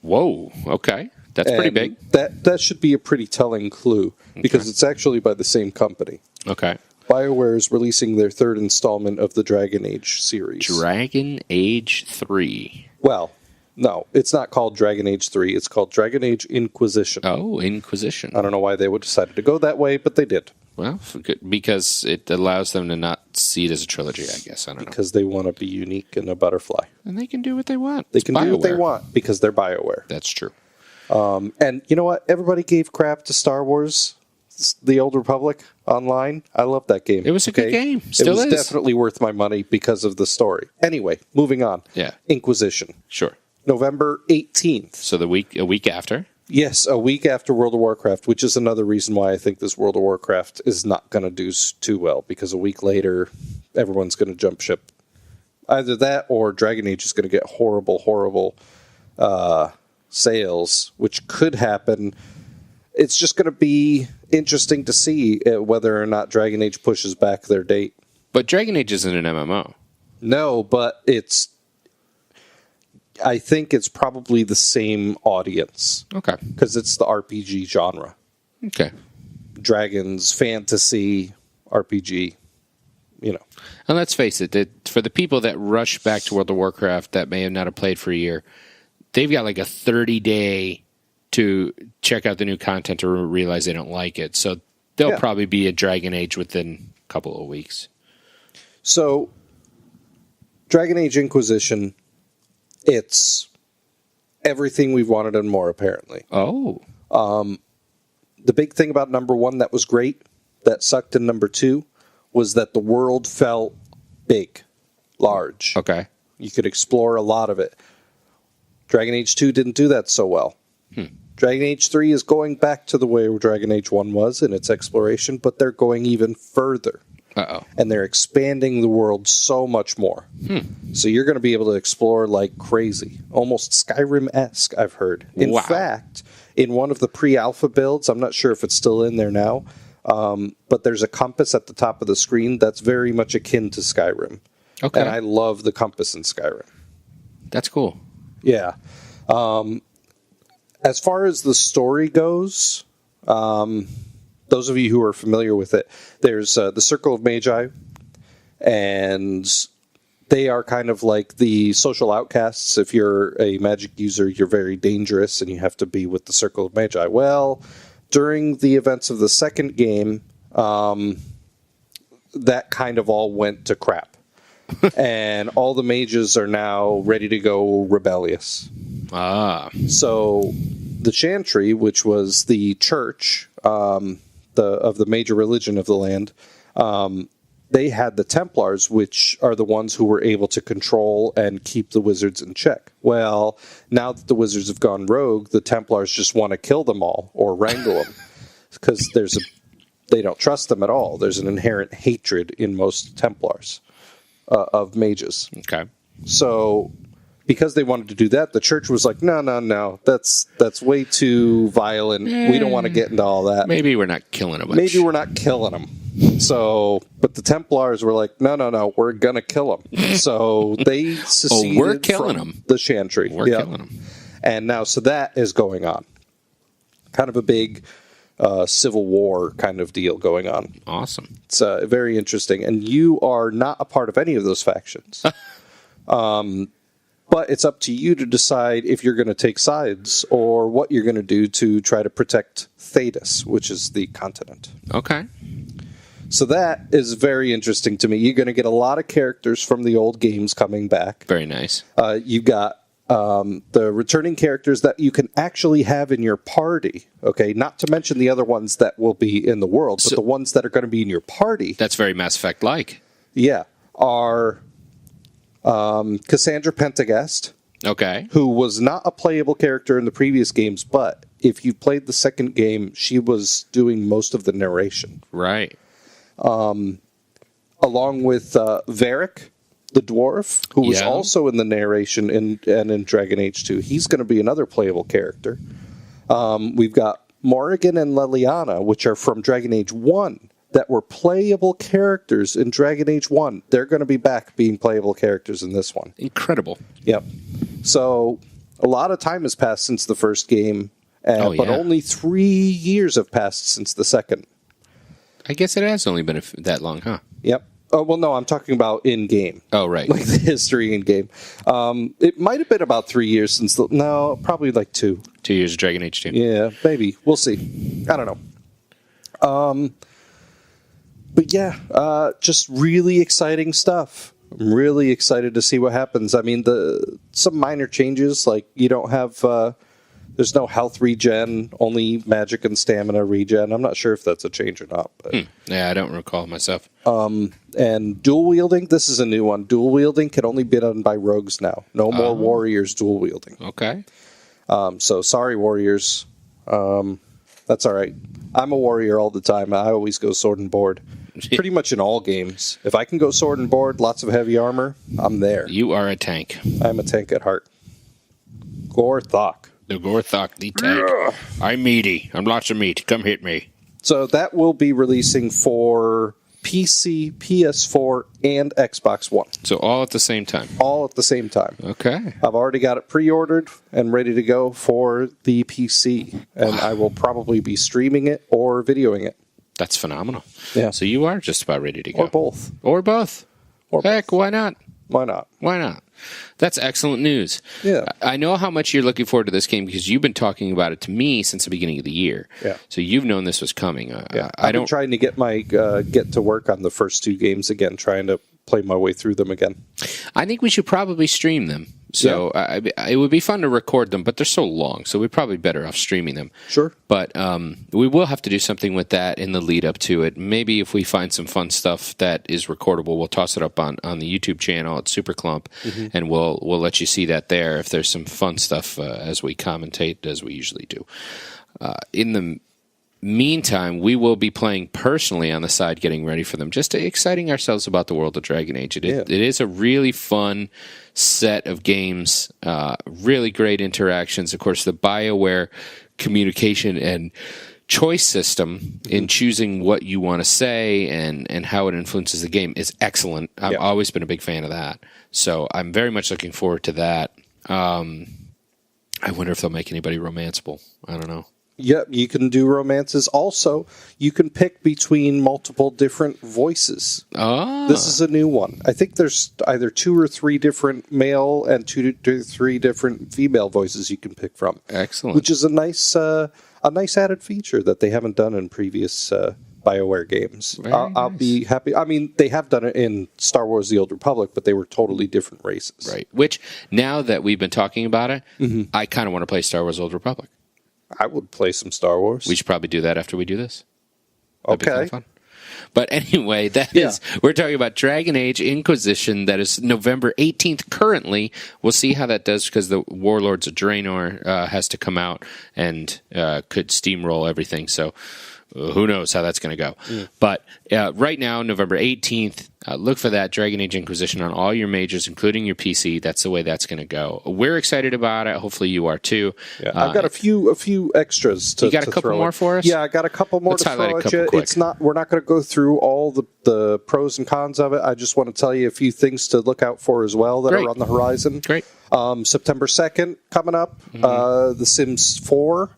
Whoa, okay. That's pretty big. That should be a pretty telling clue, because it's actually by the same company. Okay. BioWare is releasing their third installment of the Dragon Age series. Dragon Age 3. Well, no, it's not called Dragon Age 3. It's called Dragon Age Inquisition. Oh, Inquisition. I don't know why they would decided to go that way, but they did. Well, because it allows them to not see it as a trilogy, I guess. I don't know. Because they want to be unique and a butterfly. And they can do what they want. They can do what they want because they're BioWare. That's true. And you know what? Everybody gave crap to Star Wars, The Old Republic online. I love that game. It was a good game. Still is. It was definitely worth my money because of the story. Anyway, moving on. Yeah. Inquisition. Sure. November 18th. So a week after? Yes, a week after World of Warcraft, which is another reason why I think this World of Warcraft is not going to do too well, because a week later, everyone's going to jump ship. Either that or Dragon Age is going to get horrible sales, which could happen. It's just going to be interesting to see whether or not Dragon Age pushes back their date. But Dragon Age isn't an MMO. No, but I think it's probably the same audience. Okay. Because it's the RPG genre. Okay. Dragons, fantasy, RPG, And let's face it, for the people that rush back to World of Warcraft that may have not have played for a year, they've got like a 30-day to check out the new content or realize they don't like it. So they'll probably be a Dragon Age within a couple of weeks. So, Dragon Age Inquisition, it's everything we've wanted and more, apparently. Oh. The big thing about number one that was great, that sucked in number two, was that the world felt big, large. Okay. You could explore a lot of it. Dragon Age 2 didn't do that so well. Dragon Age 3 is going back to the way Dragon Age 1 was in its exploration, but they're going even further. Uh-oh. And they're expanding the world so much more. So you're going to be able to explore like crazy. Almost Skyrim-esque, I've heard. In fact, in one of the pre-alpha builds, I'm not sure if it's still in there now, but there's a compass at the top of the screen that's very much akin to Skyrim. Okay. And I love the compass in Skyrim. That's cool. Yeah. As far as the story goes, those of you who are familiar with it, there's the Circle of Magi, and they are kind of like the social outcasts. If you're a magic user, you're very dangerous, and you have to be with the Circle of Magi. Well, during the events of the second game, that kind of all went to crap. And all the mages are now ready to go rebellious. So the Chantry, which was the church of the major religion of the land, they had the Templars, which are the ones who were able to control and keep the wizards in check. Well, now that the wizards have gone rogue, the Templars just want to kill them all or wrangle them because they don't trust them at all. There's an inherent hatred in most Templars of mages. Okay. So, because they wanted to do that, the church was like, no, that's way too violent. We don't want to get into all that. Maybe we're not killing a bunch. So, but the Templars were like, no, we're going to kill them. So they seceded we're killing them. The Chantry. We're killing them. And now, so that is going on. Kind of a big Civil War kind of deal going on. Awesome. It's very interesting. And you are not a part of any of those factions. But But it's up to you to decide if you're going to take sides or what you're going to do to try to protect Thetis, which is the continent. Okay. So that is very interesting to me. You're going to get a lot of characters from the old games coming back. Very nice. You've got the returning characters that you can actually have in your party. Okay, not to mention the other ones that will be in the world, but the ones that are going to be in your party. That's very Mass Effect-like. Yeah, are Cassandra Pentagast. Okay. Who was not a playable character in the previous games, but if you played the second game, she was doing most of the narration. Right. Along with Varric, the dwarf, who was also in the narration and in Dragon Age 2. He's going to be another playable character. We've got Morrigan and Leliana, which are from Dragon Age 1, that were playable characters in Dragon Age 1. They're going to be back being playable characters in this one. Incredible. Yep. So a lot of time has passed since the first game, but only 3 years have passed since the second. I guess it has only been that long, huh? Yep. Oh, well, no, I'm talking about in-game. Oh, right. Like the history in-game. It might have been about 3 years since no, probably like 2. 2 years of Dragon Age 2. Yeah, maybe. We'll see. I don't know. But yeah, just really exciting stuff. I'm really excited to see what happens. I mean, some minor changes, like you don't have... there's no health regen, only magic and stamina regen. I'm not sure if that's a change or not. But. Yeah, I don't recall myself. And dual wielding, this is a new one. Dual wielding can only be done by rogues now. No more warriors dual wielding. Okay. So sorry, warriors. That's all right. I'm a warrior all the time. I always go sword and board. Pretty much in all games. If I can go sword and board, lots of heavy armor, I'm there. You are a tank. I'm a tank at heart. Gorethock. The Gorethock, the tank. Yeah. I'm meaty. I'm lots of meat. Come hit me. So that will be releasing for PC, PS4, and Xbox One. So all at the same time? All at the same time. Okay. I've already got it pre-ordered and ready to go for the PC. And I will probably be streaming it or videoing it. That's phenomenal. Yeah. So you are just about ready to go. Or both. Or both. Heck, why not? Why not? Why not? That's excellent news. Yeah. I know how much you're looking forward to this game because you've been talking about it to me since the beginning of the year. Yeah. So you've known this was coming. Yeah. I've been trying to get get to work on the first 2 games again, trying to play my way through them again. I think we should probably stream them. So it would be fun to record them, but they're so long, so we're probably better off streaming them. Sure. But we will have to do something with that in the lead up to it. Maybe if we find some fun stuff that is recordable, we'll toss it up on the YouTube channel at Superclump, and we'll let you see that there if there's some fun stuff as we commentate, as we usually do. In the meantime, we will be playing personally on the side, getting ready for them, just exciting ourselves about the world of Dragon Age. It is a really fun set of games, really great interactions. Of course, the BioWare communication and choice system in choosing what you want to say and how it influences the game is excellent. I've always been a big fan of that. So I'm very much looking forward to that. I wonder if they'll make anybody romanceable. I don't know. Yep, you can do romances. Also, you can pick between multiple different voices. This is a new one. I think there's either 2 or 3 different male and 2 to 3 different female voices you can pick from. Excellent. Which is a nice added feature that they haven't done in previous BioWare games. I'll be happy. I mean, they have done it in Star Wars The Old Republic, but they were totally different races. Right. Which, now that we've been talking about it, I kind of want to play Star Wars Old Republic. I would play some Star Wars. We should probably do that after we do this. That'd be kind of fun. But anyway, we're talking about Dragon Age Inquisition. That is November 18th currently. We'll see how that does because the Warlords of Draenor has to come out and could steamroll everything. So who knows how that's going to go. But right now, November 18th, look for that Dragon Age Inquisition on all your majors, including your PC. That's the way that's going to go. We're excited about it. Hopefully you are too. Yeah, I've got a few extras to You got a couple more for us? Yeah, I got a couple more to throw at you. We're not going to go through all the pros and cons of it. I just want to tell you a few things to look out for as well that are on the horizon. Great. September 2nd coming up, The Sims 4.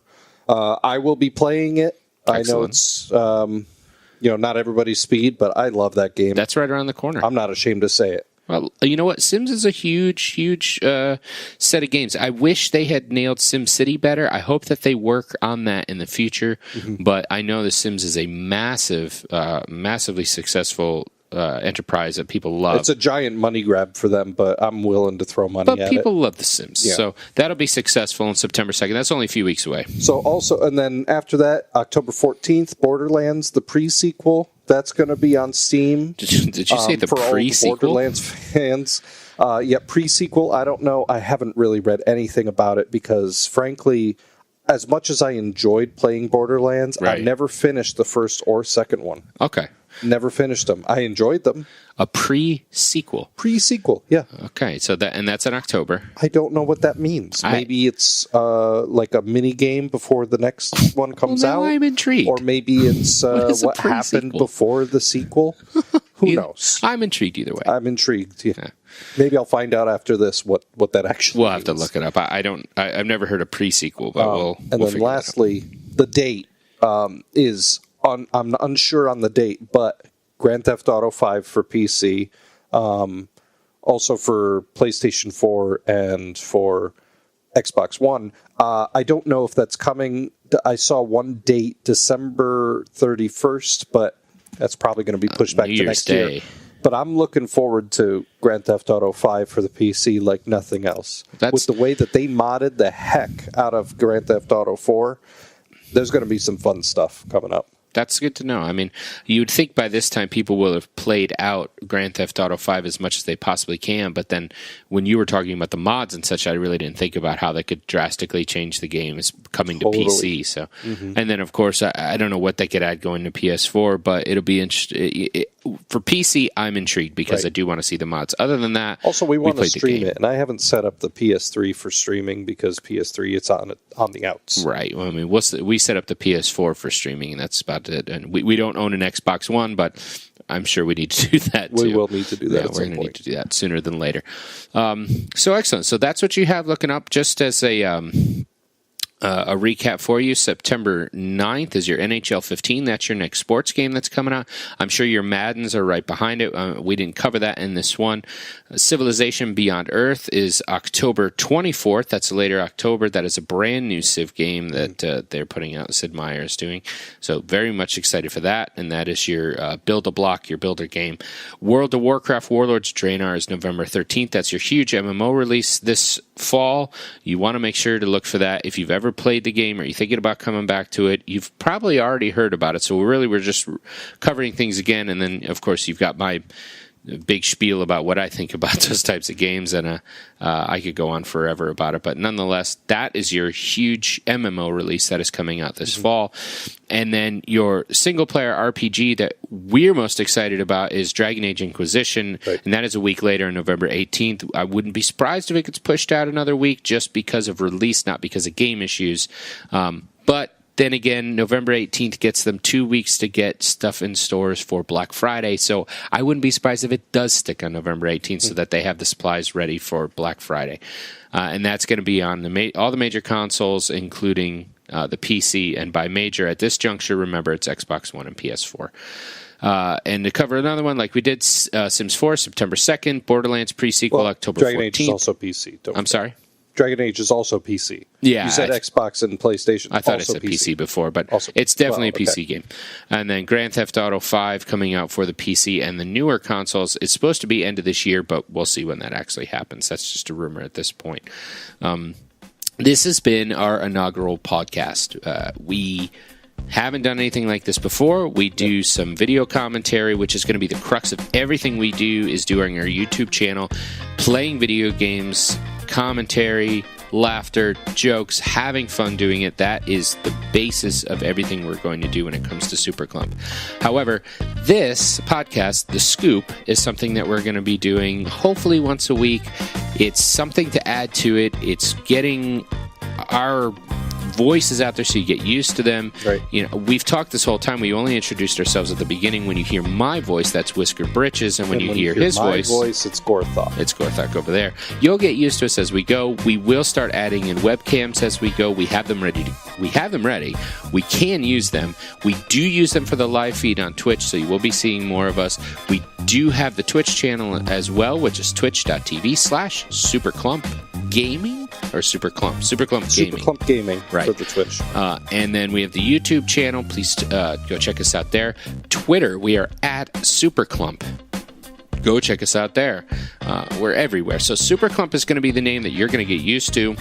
I will be playing it. Excellent. I know it's not everybody's speed, but I love that game. That's right around the corner. I'm not ashamed to say it. Well, you know what? Sims is a huge set of games. I wish they had nailed SimCity better. I hope that they work on that in the future. But I know The Sims is a massively successful enterprise that people love. It's a giant money grab for them, but I'm willing to throw money at it. But people love The Sims. Yeah. So that'll be successful on September 2nd. That's only a few weeks away. So also, and then after that, October 14th, Borderlands, the pre-sequel. That's going to be on Steam. Did you say the pre-sequel? For all the Borderlands fans. Pre-sequel, I don't know. I haven't really read anything about it because, frankly, as much as I enjoyed playing Borderlands, I never finished the first or second one. Okay. Never finished them. I enjoyed them. A pre-sequel. Pre-sequel, yeah. Okay, so that's in October. I don't know what that means. Maybe it's like a mini game before the next one comes out. I'm intrigued. Or maybe it's what happened before the sequel. Who knows? I'm intrigued either way. I'm intrigued. Yeah. Maybe I'll find out after this what that actually means. Have to look it up. I've never heard of pre-sequel, but we'll then lastly, the date is I'm unsure on the date, but Grand Theft Auto 5 for PC, also for PlayStation 4 and for Xbox One. I don't know if that's coming. I saw one date, December 31st, but that's probably going to be pushed back to next year. But I'm looking forward to Grand Theft Auto 5 for the PC like nothing else. With the way that they modded the heck out of Grand Theft Auto 4, there's going to be some fun stuff coming up. That's good to know. I mean, you'd think by this time people will have played out Grand Theft Auto 5 as much as they possibly can, but then when you were talking about the mods and such, I really didn't think about how they could drastically change the game as coming to PC. So, and then, of course, I don't know what they could add going to PS4, but it'll be interesting. For PC, I'm intrigued because I do want to see the mods. Other than that, also we want to stream it, and I haven't set up the PS3 for streaming because PS3 it's on the outs. Right. Well, I mean, we set up the PS4 for streaming, and that's about it. And we don't own an Xbox One, but I'm sure we need to do that too. We will need to do that. We're going to need to do that sooner than later. So excellent. So that's what you have looking up. Just as a recap for you, September 9th is your NHL 15. That's your next sports game that's coming out. I'm sure your Maddens are right behind it. We didn't cover that in this one. Civilization Beyond Earth is October 24th. That's later October. That is a brand new Civ game that they're putting out, Sid Meier is doing. So very much excited for that. And that is your build-a-block, your builder game. World of Warcraft Warlords Draenor is November 13th. That's your huge MMO release this fall. You want to make sure to look for that. If you've ever played the game or you're thinking about coming back to it, you've probably already heard about it. So we're just covering things again. And then, of course, you've got my big spiel about what I think about those types of games, and I could go on forever about it. But nonetheless, that is your huge MMO release that is coming out this fall. And then your single-player RPG that we're most excited about is Dragon Age Inquisition, and that is a week later, November 18th. I wouldn't be surprised if it gets pushed out another week just because of release, not because of game issues. But then again, November 18th gets them 2 weeks to get stuff in stores for Black Friday. So I wouldn't be surprised if it does stick on November 18th so that they have the supplies ready for Black Friday. And that's going to be on all the major consoles, including the PC. And by major, at this juncture, remember, it's Xbox One and PS4. And to cover another one, like we did, Sims 4, September 2nd, Borderlands pre-sequel, October 14th. Dragon Age is also PC. I'm sorry? Dragon Age is also PC. Yeah, you said Xbox and PlayStation. I thought I said PC before, but it's definitely a PC game. And then Grand Theft Auto 5 coming out for the PC and the newer consoles. It's supposed to be end of this year, but we'll see when that actually happens. That's just a rumor at this point. This has been our inaugural podcast. We haven't done anything like this before. We do some video commentary, which is going to be the crux of everything we do, is doing our YouTube channel, playing video games, commentary, laughter, jokes, having fun doing it. That is the basis of everything we're going to do when it comes to Superclump. However, this podcast, The Scoop, is something that we're going to be doing hopefully once a week. It's something to add to it. It's getting our voices out there so you get used to them. Right. We've talked this whole time. We only introduced ourselves at the beginning. When you hear my voice, that's WhiskerBritches, and when you hear his my voice, it's Gorethock. It's Gorethock over there. You'll get used to us as we go. We will start adding in webcams as we go. We have them ready. We can use them. We do use them for the live feed on Twitch, so you will be seeing more of us. We do have the Twitch channel as well, which is twitch.tv/superclumpgaming or Superclump Gaming. Superclump Gaming, right, for the Twitch. And then we have the YouTube channel. Please go check us out there. Twitter, we are at Superclump. Go check us out there. We're everywhere. So Superclump is going to be the name that you're going to get used to.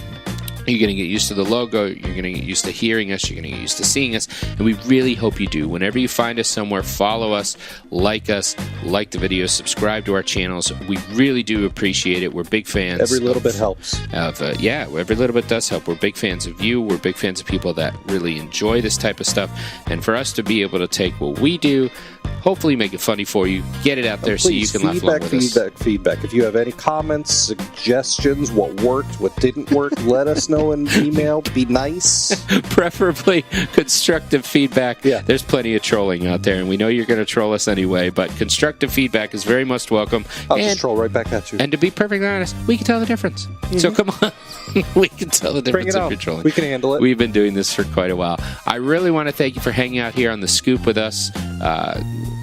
You're going to get used to the logo. You're going to get used to hearing us. You're going to get used to seeing us. And we really hope you do. Whenever you find us somewhere, follow us, like the videos, subscribe to our channels. We really do appreciate it. We're big fans. Every little bit helps. Every little bit does help. We're big fans of you. We're big fans of people that really enjoy this type of stuff. And for us to be able to take what we do, hopefully make it funny for you, get it out there so you can laugh along with us. Feedback. If you have any comments, suggestions, what worked, what didn't work, let us know in email. Be nice. Preferably constructive feedback. Yeah. There's plenty of trolling out there, and we know you're going to troll us anyway, but constructive feedback is very much welcome. I'll just troll right back at you. And to be perfectly honest, we can tell the difference. Mm-hmm. So come on. We can tell the difference if you're trolling. We can handle it. We've been doing this for quite a while. I really want to thank you for hanging out here on The Scoop with us.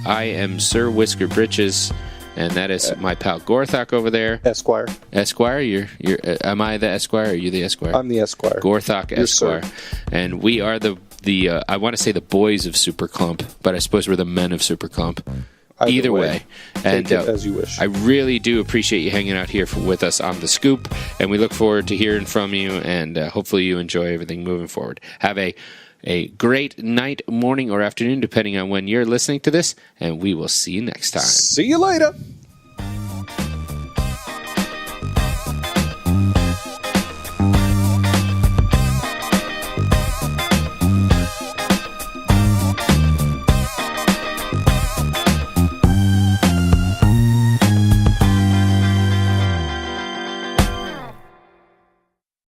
I am Sir WhiskerBritches, and that is my pal Gorethock over there. Esquire. You're. Am I the Esquire? Or are you the Esquire? I'm the Esquire. Gorethock Esquire, and we are the I want to say the boys of Superclump, but I suppose we're the men of Superclump. Either way. Take it as you wish. I really do appreciate you hanging out here with us on The Scoop, and we look forward to hearing from you, and hopefully you enjoy everything moving forward. Have a great night, morning, or afternoon, depending on when you're listening to this, and we will see you next time. See you later.